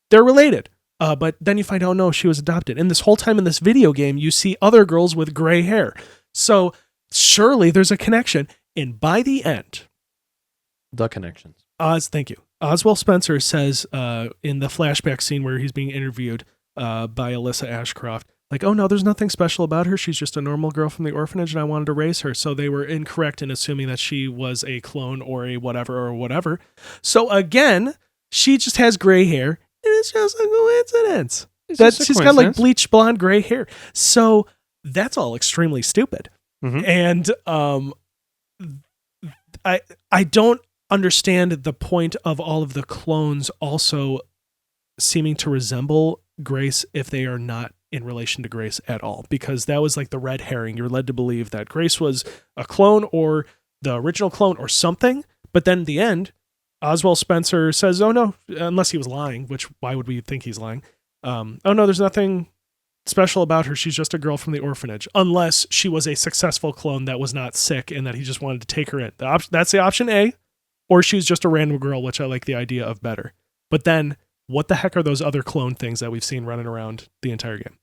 They're related. But then you find out, no, she was adopted. And this whole time in this video game, you see other girls with gray hair. So surely there's a connection. And by the end, The connections. thank you. Oswald Spencer says in the flashback scene where he's being interviewed by Alyssa Ashcroft, like, oh no, there's nothing special about her. She's just a normal girl from the orphanage and I wanted to raise her. So they were incorrect in assuming that she was a clone or a whatever. So again, she just has gray hair and it's just a coincidence. She's got like bleached blonde gray hair. So that's all extremely stupid. Mm-hmm. And I don't understand the point of all of the clones also seeming to resemble Grace if they are not in relation to Grace at all, because that was like the red herring. You're led to believe that Grace was a clone or the original clone or something, but then in the end, Oswald Spencer says, oh no, unless he was lying, which why would we think he's lying? Oh no, there's nothing special about her. She's just a girl from the orphanage, unless she was a successful clone that was not sick and that he just wanted to take her in. That's the option A, or she's just a random girl, which I like the idea of better. But then what the heck are those other clone things that we've seen running around the entire game?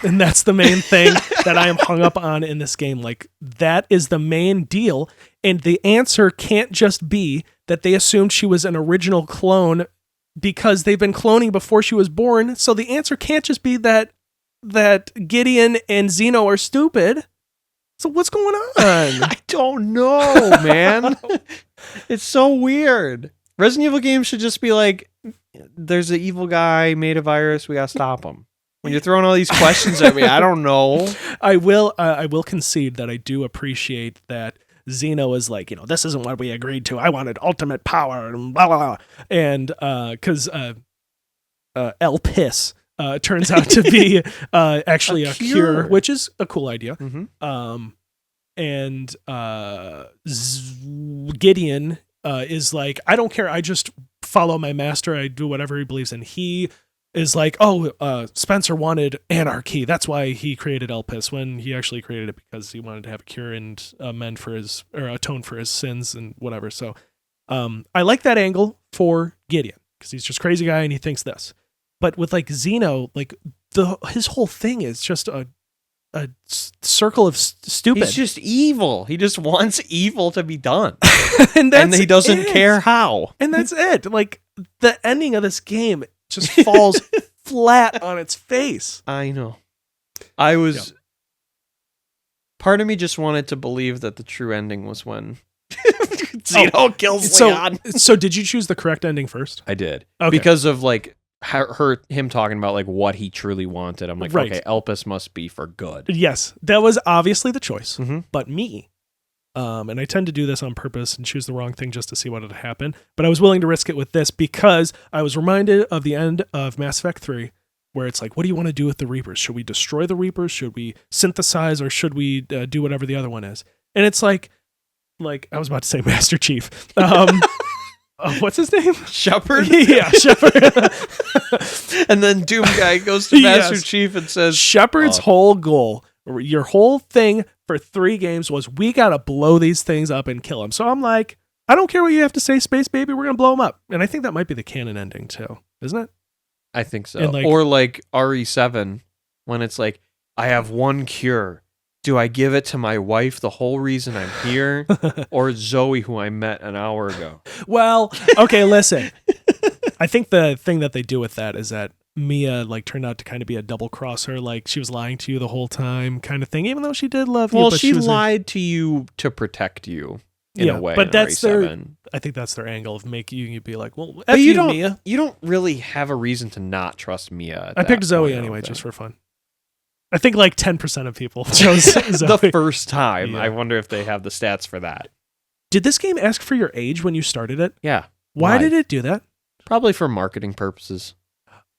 And that's the main thing that I am hung up on in this game. Like, that is the main deal. And the answer can't just be that they assumed she was an original clone because they've been cloning before she was born. So the answer can't just be that Gideon and Zeno are stupid. So what's going on? I don't know, man. It's so weird. Resident Evil games should just be like, there's an evil guy made a virus, we gotta stop him. When you're throwing all these questions at me, I don't know. I will concede that I do appreciate that Zeno is like, this isn't what we agreed to. I wanted ultimate power and blah, blah, blah. And because El Piss turns out to be actually a cure, which is a cool idea. Mm-hmm. And Gideon is like, I don't care. I just follow my master. I do whatever he believes in. He is like, Spencer wanted anarchy. That's why he created Elpis, when he actually created it because he wanted to have a cure and atone for his sins and whatever. So I like that angle for Gideon because he's just a crazy guy and he thinks this. But with like Zeno, like his whole thing is just a circle of stupid. He's just evil. He just wants evil to be done. and he doesn't care how. And that's it. Like, the ending of this game just falls flat on its face. I know. Part of me just wanted to believe that the true ending was when Zeno kills Leon. So did you choose the correct ending first? I did. Okay. Because of like him talking about like what he truly wanted. I'm like, right. Okay, Elpis must be for good. Yes, that was obviously the choice. Mm-hmm. But me, and I tend to do this on purpose and choose the wrong thing just to see what would happen. But I was willing to risk it with this because I was reminded of the end of Mass Effect 3, where it's like, what do you want to do with the Reapers? Should we destroy the Reapers? Should we synthesize, or should we do whatever the other one is? And it's like I was about to say Master Chief. What's his name? Shepard? Yeah, Shepard. And then Doom Guy goes to Master Chief and says, Shepard's whole goal, your whole thing for 3 games was, we got to blow these things up and kill them. So I'm like, I don't care what you have to say, Space Baby, we're going to blow them up. And I think that might be the canon ending too, isn't it? I think so. And or like RE7, when it's like, I have one cure. Do I give it to my wife, the whole reason I'm here, or Zoe, who I met an hour ago? Well, okay, listen. I think the thing that they do with that is that Mia like turned out to kind of be a double crosser, like she was lying to you the whole time, kind of thing. Even though she did love you, well, but she lied to you to protect you in a way. But that's RE7. I think that's their angle of making you be like, well, but you don't, Mia. You don't really have a reason to not trust Mia. I picked Zoe anyway, just for fun. I think like 10% of people chose Zoe. The first time. Yeah. I wonder if they have the stats for that. Did this game ask for your age when you started it? Yeah. Why did it do that? Probably for marketing purposes.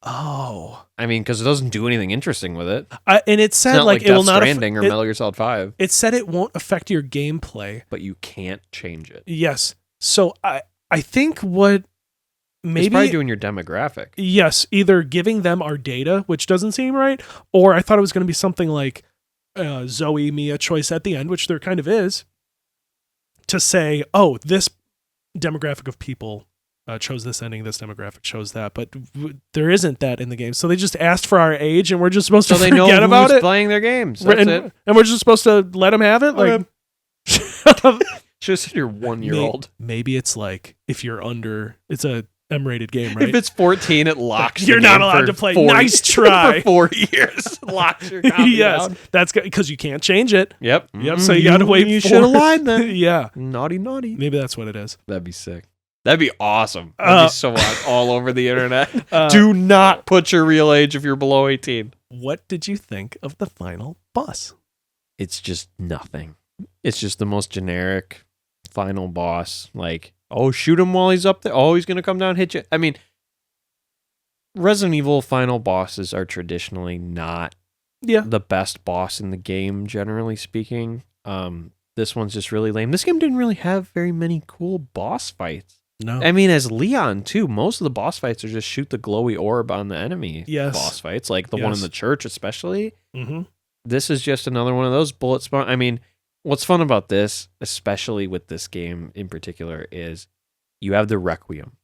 Oh. I mean, because it doesn't do anything interesting with it. And it said it's not like it will Death not Stranding or Metal Gear Solid 5. It said it won't affect your gameplay. But you can't change it. Yes. So I think what maybe... It's probably doing your demographic. Yes. Either giving them our data, which doesn't seem right, or I thought it was going to be something like Zoe, Mia choice at the end, which there kind of is, to say, oh, this demographic of people chose this ending, this demographic chose that, but there isn't that in the game. So they just asked for our age, and we're just supposed to forget know about who's it. playing their games. That's it. And we're just supposed to let them have it. Like, just your 1-year-old. Maybe it's like if you're under, it's a M-rated game, right? If it's 14, it locks. You're not allowed to play. 40, Nice try. For 4 years, locks your copy yes, down. that's good because you can't change it. Yep. So you got to wait. You should have lied then. Yeah. Naughty. Maybe that's what it is. That'd be sick. That'd be awesome. That'd be so all over the internet. Do not put your real age if you're below 18. What did you think of the final boss? It's just nothing. It's just the most generic final boss. Like, oh, shoot him while he's up there. Oh, he's going to come down and hit you. I mean, Resident Evil final bosses are traditionally not the best boss in the game, generally speaking. This one's just really lame. This game didn't really have very many cool boss fights. No. I mean, as Leon, too, most of the boss fights are just shoot the glowy orb on the enemy boss fights, like the one in the church especially. Mm-hmm. This is just another one of those bullet spawn. I mean, what's fun about this, especially with this game in particular, is you have the Requiem.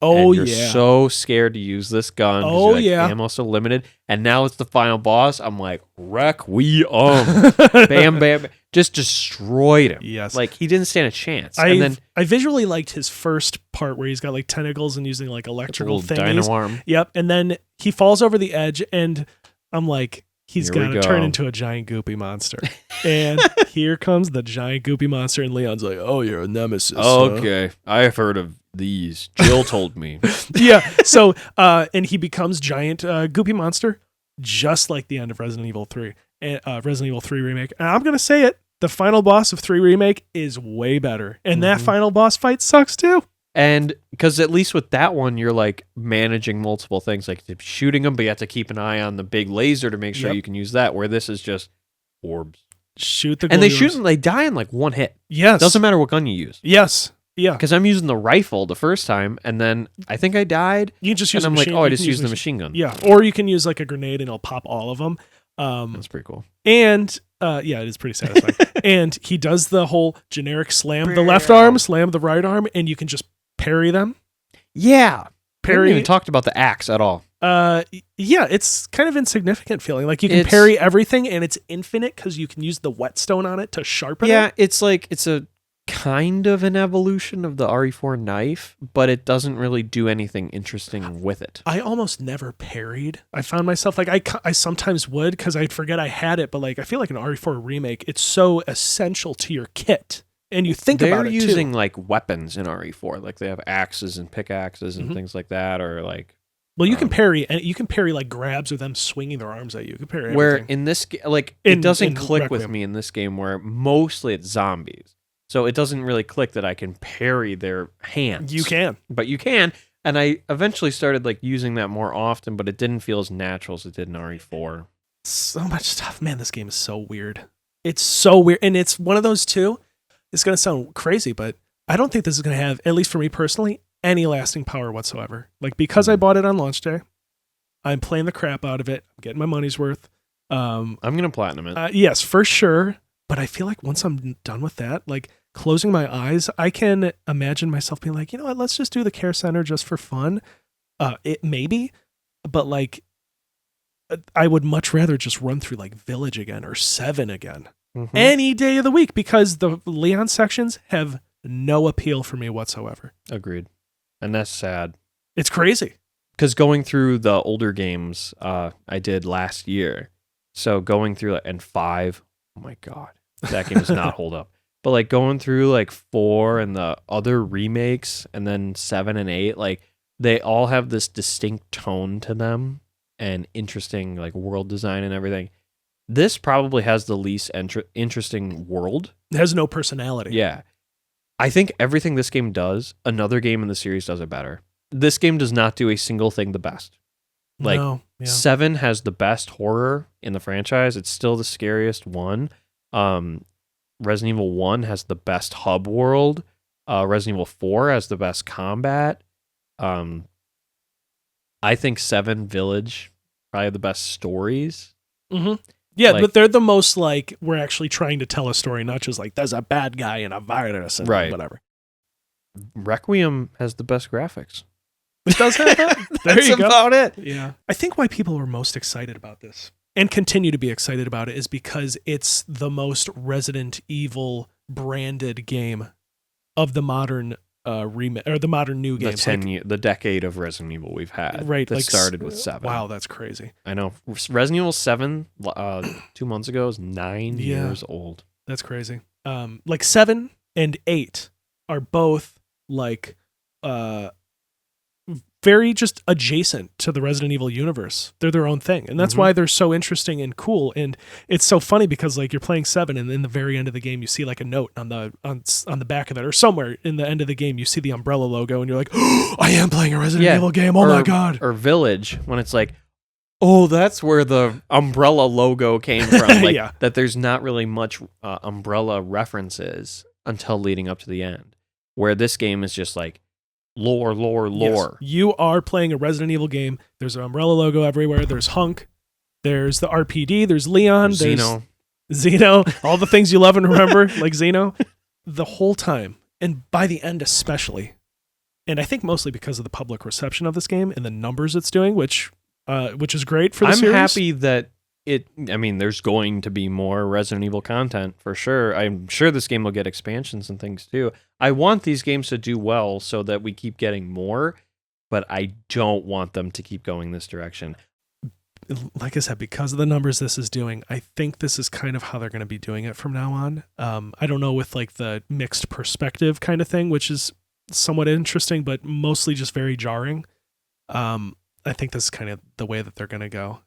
Oh, and you're so scared to use this gun. Oh, like, yeah. Ammo so limited. And now it's the final boss. I'm like, Requiem. Bam, bam. Just destroyed him. Yes. Like, he didn't stand a chance. I visually liked his first part where he's got like tentacles and using like electrical thingies. Dino arm. Yep. And then he falls over the edge and I'm like, he's Here we got to go. turn into a giant goopy monster. And here comes the giant goopy monster and Leon's like, oh, you're a nemesis. Okay. I've heard of these. Jill told me. Yeah. So, and he becomes giant goopy monster, just like the end of Resident Evil 3. Resident Evil 3 Remake. And I'm going to say it. The final boss of 3 Remake is way better. And that final boss fight sucks too. And because at least with that one, you're like managing multiple things, like shooting them, but you have to keep an eye on the big laser to make sure you can use that, where this is just orbs. Shoot the And they orbs. shoot them, they die in like one hit. Yes. Doesn't matter what gun you use. Yes. Yeah. Because I'm using the rifle the first time, and then I think I died. You can just use and I'm a like, machine. oh, I You just can used use the machine gun. Yeah. Or you can use like a grenade and it'll pop all of them. That's pretty cool. And yeah, it is pretty satisfying. And he does the whole generic slam the left arm, slam the right arm, and you can just parry them. Yeah. We haven't Parry. even talked about the axe at all. Yeah, it's kind of insignificant feeling. Like you can parry everything and it's infinite because you can use the whetstone on it to sharpen it. Yeah, it's like, it's a kind of an evolution of the RE4 knife, but it doesn't really do anything interesting with it. I almost never parried. I found myself like I sometimes would because I'd forget I had it, but like I feel like an RE4 remake, it's so essential to your kit. And you think about it too. They're using like weapons in RE4, like they have axes and pickaxes and things like that, or like. Well, you can parry, and you can parry like grabs or them swinging their arms at you. You can parry everything. Where in this, it doesn't click with me in this game, where mostly it's zombies. So it doesn't really click that I can parry their hands. You can. But you can. And I eventually started like using that more often, but it didn't feel as natural as it did in RE4. So much stuff. Man, this game is so weird. It's so weird. And it's one of those two. It's going to sound crazy, but I don't think this is going to have, at least for me personally, any lasting power whatsoever. Like, because I bought it on launch day, I'm playing the crap out of it. I'm getting my money's worth. I'm going to platinum it. Yes, for sure. But I feel like once I'm done with that, like closing my eyes, I can imagine myself being like, you know what, let's just do the care center just for fun. It maybe, but like, I would much rather just run through like Village again or 7 again. Any day of the week, because the Leon sections have no appeal for me whatsoever. Agreed. And that's sad. It's crazy. Because going through the older games I did last year, so going through, and 5, oh my God, that game does not hold up. But like going through like 4 and the other remakes, and then 7 and 8, like they all have this distinct tone to them and interesting like world design and everything. This probably has the least interesting world. It has no personality. Yeah. I think everything this game does, another game in the series does it better. This game does not do a single thing the best. Like, no, yeah. 7 has the best horror in the franchise. It's still the scariest one. Resident Evil 1 has the best hub world. Resident Evil 4 has the best combat. I think 7 Village probably have the best stories. Mm-hmm. Yeah, like, but they're the most like, we're actually trying to tell a story, not just like there's a bad guy and a virus and whatever. Requiem has the best graphics. It does have that. There That's you go. about it. Yeah. I think why people were most excited about this and continue to be excited about it is because it's the most Resident Evil branded game of the modern remake or the modern new games. The decade of Resident Evil we've had. Right. That started with 7. Wow, that's crazy. I know. Resident Evil 7, 2 months ago, is 9 years old. That's crazy. Like 7 and 8 are both like very just adjacent to the Resident Evil universe. They're their own thing. And that's why they're so interesting and cool. And it's so funny because like you're playing 7 and in the very end of the game, you see like a note on the back of it or somewhere in the end of the game, you see the Umbrella logo and you're like, oh, I am playing a Resident Evil game. Oh my God. Or Village, when it's like, oh, that's where the Umbrella logo came from. Like that there's not really much Umbrella references until leading up to the end. Where this game is just like, lore. Yes. You are playing a Resident Evil game. There's an Umbrella logo everywhere. There's Hunk. There's the RPD. There's Leon. There's Zeno. All the things you love and remember, like Zeno. The whole time, and by the end especially, and I think mostly because of the public reception of this game and the numbers it's doing, which is great for the series. I'm happy that there's going to be more Resident Evil content for sure. I'm sure this game will get expansions and things too. I want these games to do well so that we keep getting more, but I don't want them to keep going this direction. Like I said, because of the numbers this is doing, I think this is kind of how they're going to be doing it from now on. I don't know with like the mixed perspective kind of thing, which is somewhat interesting, but mostly just very jarring. I think this is kind of the way that they're going to go.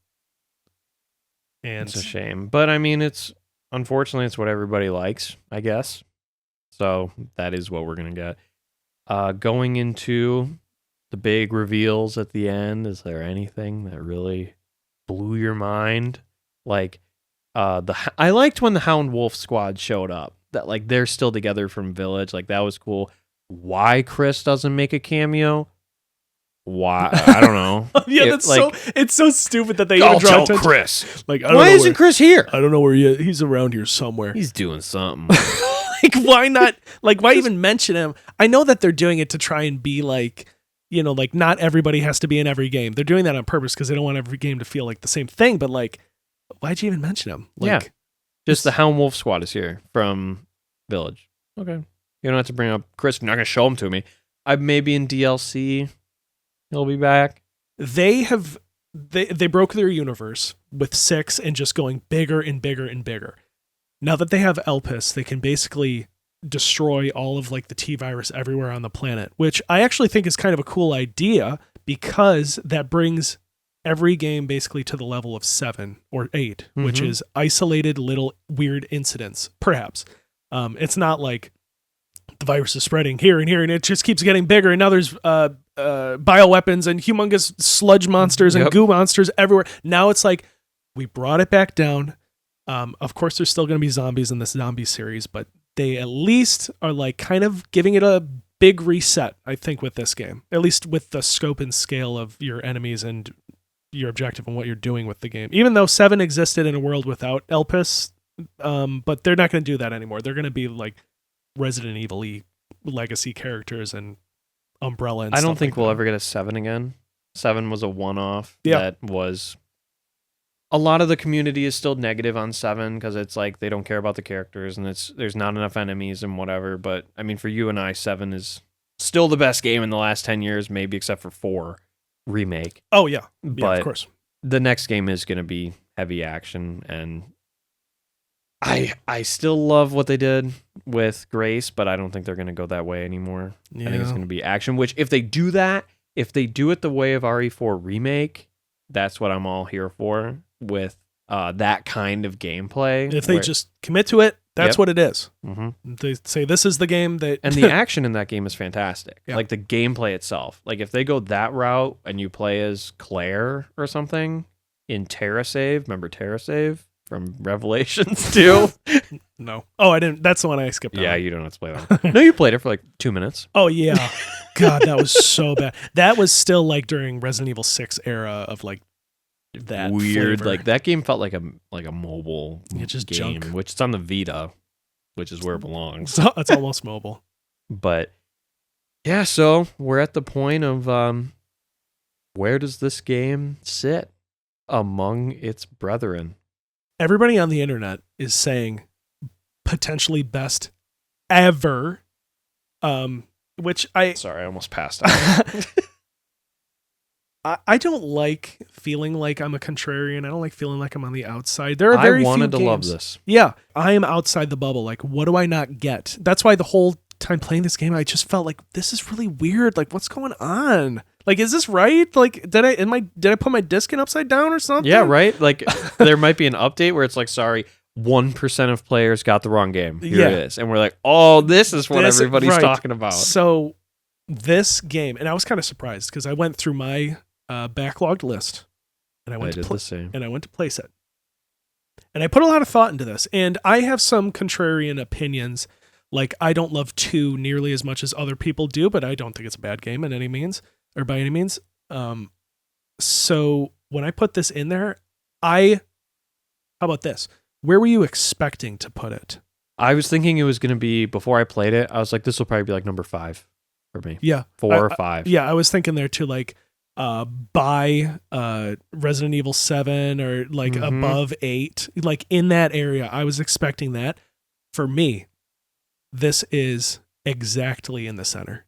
And it's a shame, but I mean, unfortunately it's what everybody likes, I guess. So that is what we're gonna get. Going into the big reveals at the end, is there anything that really blew your mind? Like, I liked when the Hound Wolf Squad showed up. That like they're still together from Village, like that was cool. Why Chris doesn't make a cameo? Why? I don't know. It's so stupid that they even draw attention. Chris. Like, why isn't Chris here? I don't know where he's around here somewhere. He's doing something. Like, why not? Like, why even mention him? I know that they're doing it to try and be like, like not everybody has to be in every game. They're doing that on purpose because they don't want every game to feel like the same thing. But like, why'd you even mention him? Like, just the Hound Wolf Squad is here from Village. Okay, you don't have to bring up Chris. You're not gonna show him to me. Maybe in DLC. He'll be back. They broke their universe with 6 and just going bigger and bigger and bigger. Now that they have Elpis, they can basically destroy all of like the T-virus everywhere on the planet, which I actually think is kind of a cool idea because that brings every game basically to the level of 7 or 8, which is isolated little weird incidents, perhaps. It's not like the virus is spreading here and here, and it just keeps getting bigger. And now there's bioweapons and humongous sludge monsters and goo monsters everywhere. Now it's like we brought it back down. Of course, there's still going to be zombies in this zombie series, but they at least are like kind of giving it a big reset, I think, with this game. At least with the scope and scale of your enemies and your objective and what you're doing with the game. Even though 7 existed in a world without Elpis, but they're not going to do that anymore. They're going to be like Resident Evil-y legacy characters and Umbrella and I don't stuff think like we'll that. ever get a 7 again. 7 was a one-off Yeah. that was... A lot of the community is still negative on 7 because it's like they don't care about the characters and there's not enough enemies and whatever. But I mean, for you and I, 7 is still the best game in the last 10 years, maybe except for 4 remake. Oh, yeah. But of course. The next game is going to be heavy action, and I still love what they did with Grace, but I don't think they're going to go that way anymore. Yeah. I think it's going to be action, which if they do it the way of RE4 Remake, that's what I'm all here for with that kind of gameplay. If they just commit to it, that's what it is. Mm-hmm. They say this is the game that... And the action in that game is fantastic. Yeah. Like the gameplay itself. Like if they go that route and you play as Claire or something in TerraSave, remember TerraSave from Revelations 2? No. Oh, I didn't. That's the one I skipped Yeah, on. you don't have to play that. No, you played it for like 2 minutes. Oh, yeah. God, that was so bad. That was still like during Resident Evil 6 era of like that weird flavor. like that game felt like a mobile just game, junk. which it's on the Vita, which is where it belongs. So it's almost mobile. But Yeah, so we're at the point of where does this game sit among its brethren? Everybody on the internet is saying potentially best ever. Which Sorry, I almost passed out. I don't like feeling like I'm a contrarian. I don't like feeling like I'm on the outside. There are very I wanted few to games. love this. Yeah, I am outside the bubble. Like, what do I not get? That's why the whole time playing this game, I just felt like this is really weird. Like, what's going on? Like, is this right? Like, did I put my disc in upside down or something? Yeah, right? Like, there might be an update where it's like, sorry, 1% of players got the wrong game. Here it is. And we're like, oh, this is what everybody's talking about. So, this game, and I was kind of surprised because I went through my backlogged list, and I went to place it, and I put a lot of thought into this. And I have some contrarian opinions. Like, I don't love 2 nearly as much as other people do, but I don't think it's a bad game by any means. So when I put this in there, how about this? Where were you expecting to put it? I was thinking it was going to be, before I played it, I was like, this will probably be like number 5 for me. Yeah. 4 or 5. Yeah, I was thinking there too, like, by Resident Evil 7 or like above 8, like in that area. I was expecting that. For me, this is exactly in the center.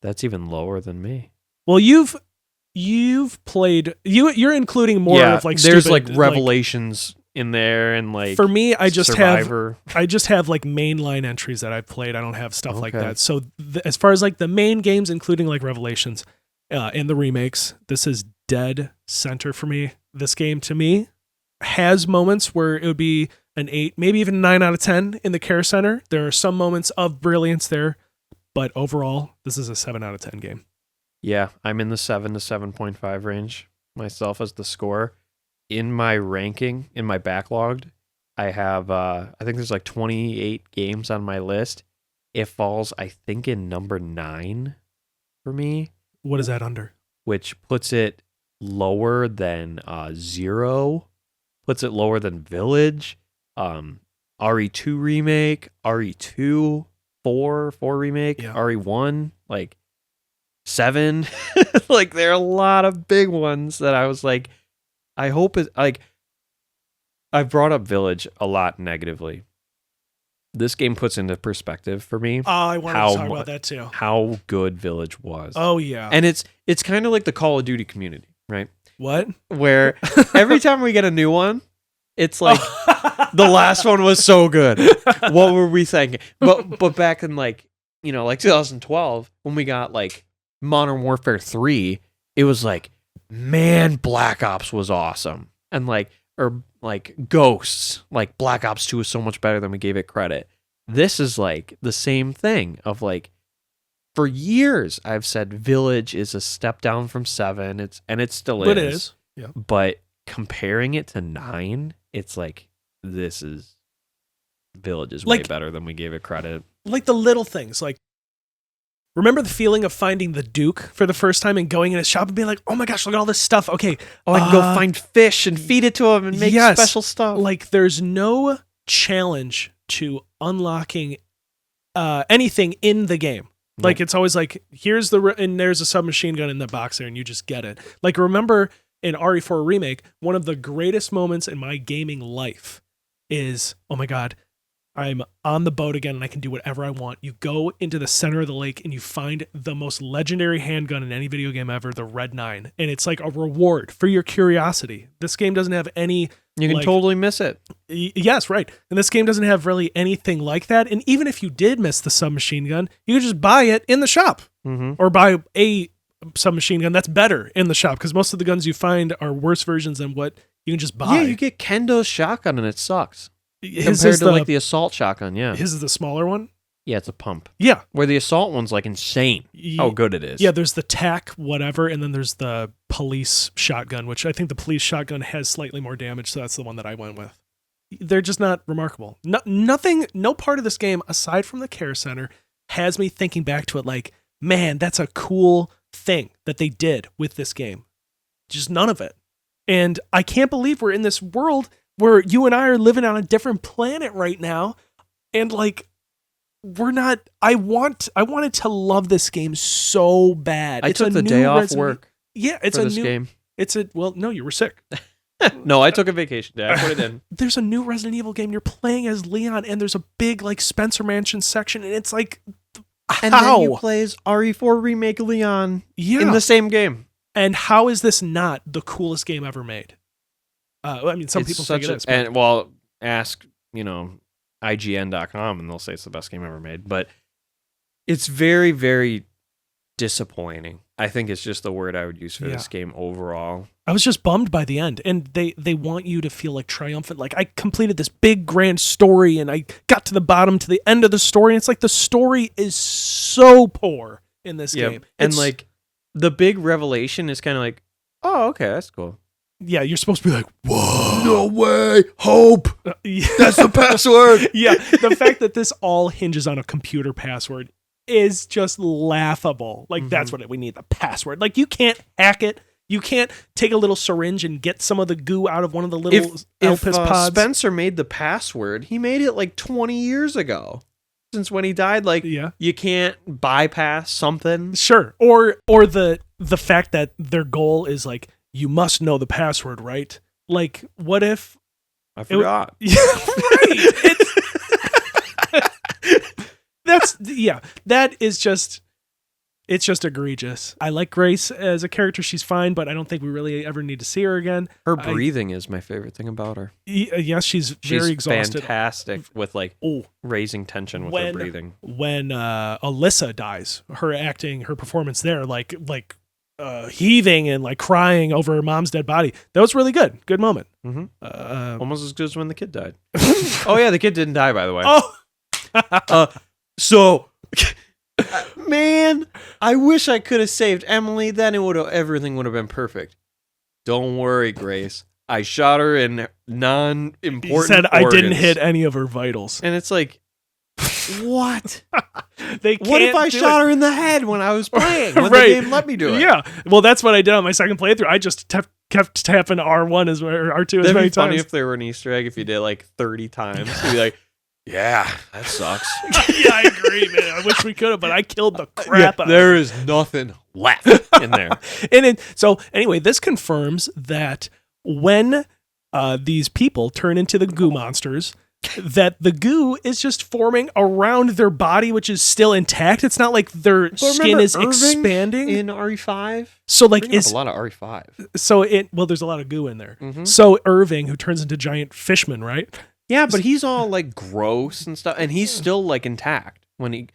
That's even lower than me. Well, you've played, you're including more of like there's stupid, like Revelations in there, and like, for me, I just Survivor. have like mainline entries that I've played. I don't have stuff like that. So as far as like the main games, including like Revelations and the remakes, this is dead center for me. This game to me has moments where it would be an 8, maybe even 9 out of 10 in the care center. There are some moments of brilliance there, but overall, this is a 7 out of 10 game. Yeah, I'm in the 7 to 7.5 range myself as the score. In my ranking, in my backlogged, I have, I think there's like 28 games on my list. It falls, I think, in number 9 for me. What is that under? Which puts it lower than Zero, puts it lower than Village, RE2 remake, RE2, 4 remake, RE1, like 7. Like, there are a lot of big ones that I was like, I hope it, like, I've brought up Village a lot negatively. This game puts into perspective for me. Oh, I wanted to talk about that too. How good Village was. Oh yeah. And it's kind of like the Call of Duty community, right? What? Where every time we get a new one, it's like the last one was so good. What were we thinking? But back in like 2012, when we got like Modern Warfare 3, it was like, man, Black Ops was awesome. And like Ghosts, like Black Ops 2 is so much better than we gave it credit. This is like the same thing of like, for years I've said Village is a step down from 7. It still is. But it is. Yeah. But comparing it to 9, it's like, Village is way better than we gave it credit. Like the little things, like, remember the feeling of finding the Duke for the first time and going in his shop and being like, oh my gosh, look at all this stuff. Okay. Oh, I can go find fish and feed it to him and make special stuff. Like, there's no challenge to unlocking anything in the game. Nope. Like, it's always like, and there's a submachine gun in the box there and you just get it. Like, remember in RE4 Remake, one of the greatest moments in my gaming life is, oh my God, I'm on the boat again and I can do whatever I want. You go into the center of the lake and you find the most legendary handgun in any video game ever, the Red 9. And it's like a reward for your curiosity. This game doesn't have any... You can totally miss it. Yes, right. And this game doesn't have really anything like that. And even if you did miss the submachine gun, you could just buy it in the shop. Mm-hmm. Or buy a submachine gun that's better in the shop, because most of the guns you find are worse versions than what you can just buy. Yeah, you get Kendo's shotgun and it sucks. Compared to like the assault shotgun, yeah. His is the smaller one? Yeah, it's a pump. Yeah. Where the assault one's like insane how good it is. Yeah, there's the TAC whatever, and then there's the police shotgun, which I think the police shotgun has slightly more damage, so that's the one that I went with. They're just not remarkable. No part of this game, aside from the care center, has me thinking back to it like, man, that's a cool thing that they did with this game. Just none of it. And I can't believe we're in this world where you and I are living on a different planet right now. And like, we're not. I wanted to love this game so bad. I It's took a the new day off Resident- work Yeah, it's for a this new game. Well, no, you were sick. No, I took a vacation day. I put it in. There's a new Resident Evil game. You're playing as Leon, and there's a big like Spencer Mansion section, and it's like, And how? then you play as RE4 Remake Leon Yeah. in the same game. And how is this not the coolest game ever made? I mean, some It's people think it is. But And well, ask, IGN.com and they'll say it's the best game ever made. But it's very, very disappointing. I think it's just the word I would use for this game overall. I was just bummed by the end, and they want you to feel like triumphant. Like, I completed this big grand story, and I got to the bottom, to the end of the story, and it's like the story is so poor in this game. And like the big revelation is kind of like, oh, okay, that's cool. Yeah, you're supposed to be like, whoa. No way, hope. Yeah. That's the password. Yeah, the fact that this all hinges on a computer password is just laughable. Like, that's what we need, the password. Like, you can't hack it. You can't take a little syringe and get some of the goo out of one of the little Elpis pods. Spencer made the password, he made it like 20 years ago. Since when he died, like, you can't bypass something. Sure. Or the fact that their goal is like, you must know the password, right? Like, what if... I forgot. Yeah, right. That is just... It's just egregious. I like Grace as a character. She's fine, but I don't think we really ever need to see her again. Her breathing is my favorite thing about her. Yes, she's very exhausted. Fantastic with like raising tension with her breathing. When Alyssa dies, her performance there, like heaving and like crying over her mom's dead body, that was really good. Good moment. Almost as good as when the kid died. Oh yeah, the kid didn't die, by the way. So man, I wish I could have saved Emily. Then everything would have been perfect. Don't worry, Grace. I shot her in non-important He said organs. I didn't hit any of her vitals. And it's like, what? What if I shot her in the head when I was playing? When Right. the game let me do it? Yeah. Well, that's what I did on my second playthrough. I just kept tapping R1 as or R2 as That'd many be funny times. if there were an Easter egg if you did it like 30 times. You'd be like, yeah, that sucks. Yeah, I agree, man. I wish we could have, but I killed the crap out of it. There is nothing left in there. So anyway, this confirms that when these people turn into the goo monsters, that the goo is just forming around their body, which is still intact. It's not like their skin is Irving expanding in RE5. So like a lot of RE5. So there's a lot of goo in there. So Irving, who turns into giant fishman, right? Yeah, but he's all like gross and stuff, and he's still like intact when he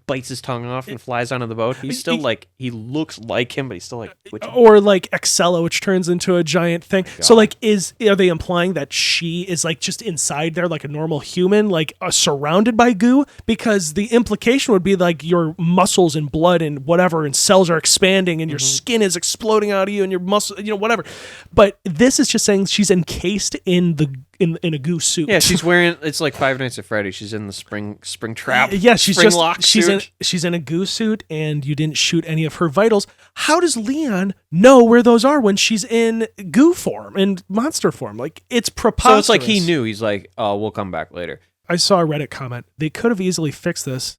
bites his tongue off and flies onto the boat. He's still like, he looks like him, but he's still like twitching. Or like Excella, which turns into a giant thing. So like, are they implying that she is like just inside there like a normal human, like surrounded by goo? Because the implication would be like your muscles and blood and whatever and cells are expanding and your skin is exploding out of you and your muscle, whatever. But this is just saying she's encased in a goo suit. Yeah, she's wearing, it's like Five Nights at Freddy's. She's in the spring trap. Yeah, she's spring just lock suit. She's in a goo suit, and you didn't shoot any of her vitals. How does Leon know where those are when she's in goo form and monster form? Like, it's preposterous. So it's like he knew. He's like, oh, we'll come back later. I saw a Reddit comment. They could have easily fixed this,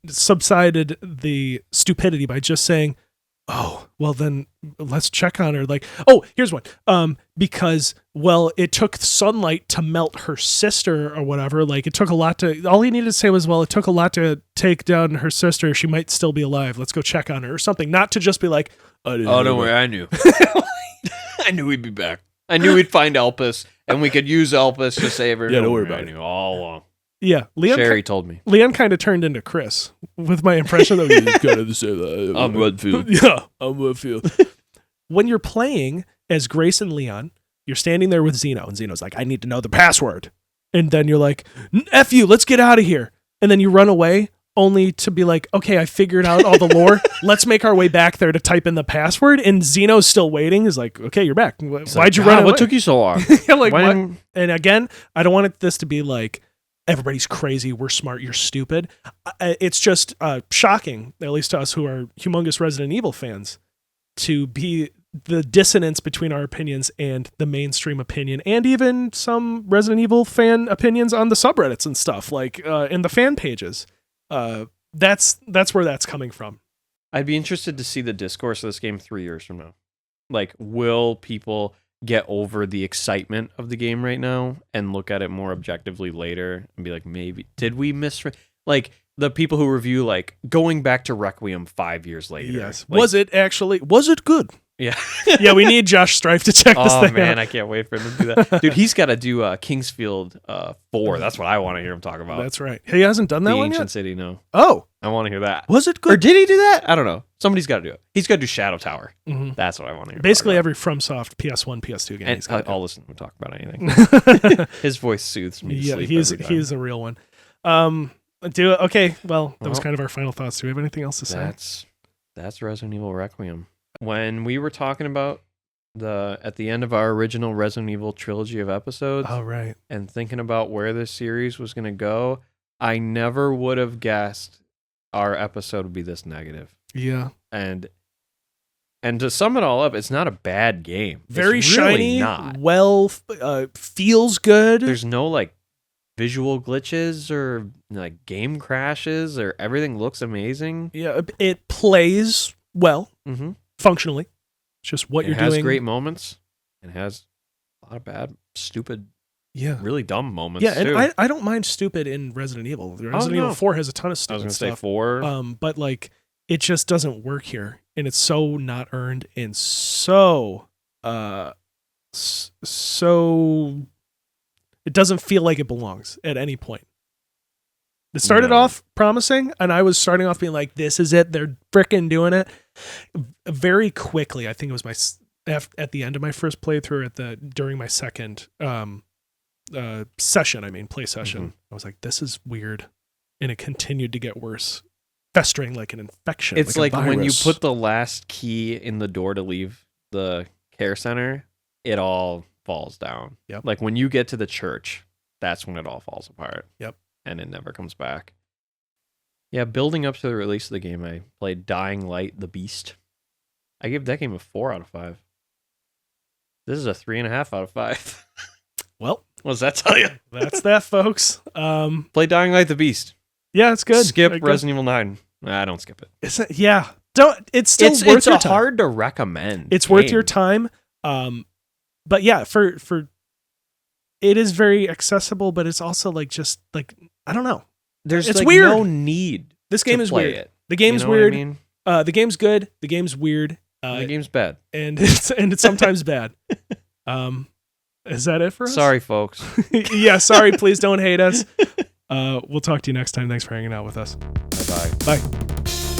subsided the stupidity by just saying, oh, well then let's check on her. Like, oh, here's one. Because, well, it took sunlight to melt her sister or whatever. Like, it took a lot all he needed to say was, well, it took a lot to take down her sister. She might still be alive. Let's go check on her or something. Not to just be like, oh, don't worry. I knew. I knew we'd be back. I knew we'd find Elpis and we could use Elpis to save her. Yeah, don't worry about it. I knew all along. Yeah, Sherry told me. Leon kind of turned into Chris with my impression of he's kind of say that. I'm with you. Yeah, I'm with you. When you're playing as Grace and Leon, you're standing there with Zeno, and Zeno's like, I need to know the password. And then you're like, F you, let's get out of here. And then you run away, only to be like, okay, I figured out all the lore. Let's make our way back there to type in the password. And Zeno's still waiting. He's like, okay, you're back. Why'd you run away? What took you so long? I'm like, what? And again, I don't want this to be like, everybody's crazy, we're smart, you're stupid. It's just shocking, at least to us who are humongous Resident Evil fans, to be the dissonance between our opinions and the mainstream opinion, and even some Resident Evil fan opinions on the subreddits and stuff, like in the fan pages. That's where that's coming from. I'd be interested to see the discourse of this game 3 years from now. Like, will people get over the excitement of the game right now and look at it more objectively later and be like, maybe, did we miss... Like, the people who review, like, going back to Requiem 5 years later. Yes. Like, Was it good? Yeah. Yeah, we need Josh Strife to check this thing out. Oh, man, I can't wait for him to do that. Dude, he's got to do Kingsfield 4. That's what I want to hear him talk about. That's right. He hasn't done that the one Ancient yet? City, no. Oh. I want to hear that. Was it Or good? did he do that? I don't know. Somebody's got to do it. He's got to do Shadow Tower. Mm-hmm. That's what I want to hear. Basically every FromSoft PS1, PS2 game. And I'll listen to him talk about anything. His voice soothes me to Yeah, sleep he's every time. a real one. Okay, well, that was kind of our final thoughts. Do we have anything else to say? That's Resident Evil Requiem. When we were talking about at the end of our original Resident Evil trilogy of episodes, Oh, right. and thinking about where this series was going to go, I never would have guessed our episode would be this negative. Yeah. And to sum it all up, it's not a bad game. Very It's shiny. really not. Well, feels good. There's no like visual glitches or like game crashes, or everything looks amazing. Yeah, it plays well, Mm-hmm. functionally. It's just what you're It has doing. great moments. It has a lot of bad, stupid, Yeah. really dumb moments. Yeah, and too. I don't mind stupid in Resident Evil. Resident no. Evil 4 has a ton of I was stupid going to say stuff. 4. But like it just doesn't work here, and it's so not earned, and so so it doesn't feel like it belongs at any point. It started No. off promising, and I was starting off being like, "This is it. They're frickin' doing it." Very quickly, I think it was at the end of my first playthrough, during my second session. I mean, play session. Mhm. I was like, "This is weird," and it continued to get worse, festering like an infection. It's like like a when you virus. put the last key in the door to leave the care center, it all falls down. Yep. Like when you get to the church, that's when it all falls apart. Yep. And it never comes back. Yeah, building up to the release of the game, I played Dying Light: The Beast. I gave that game a 4 out of 5. This is a 3.5 out of 5. Well, What does that tell you? that's that, folks. Play Dying Light: The Beast. Yeah, it's good. Skip Very good. Resident Evil 9. Nah, don't skip it. Yeah, don't. It's still worth It's your a time. hard to recommend. It's worth your game. time. But yeah, for it is very accessible, but it's also like just like I don't know. There's It's like weird. no need. This game to is play weird. It. The game's You know what weird. I mean? The game's good. The game's weird. The game's bad. And it's sometimes bad. Is that it for us? Sorry, folks. Yeah, sorry. Please don't hate us. We'll talk to you next time. Thanks for hanging out with us. Bye-bye. Bye.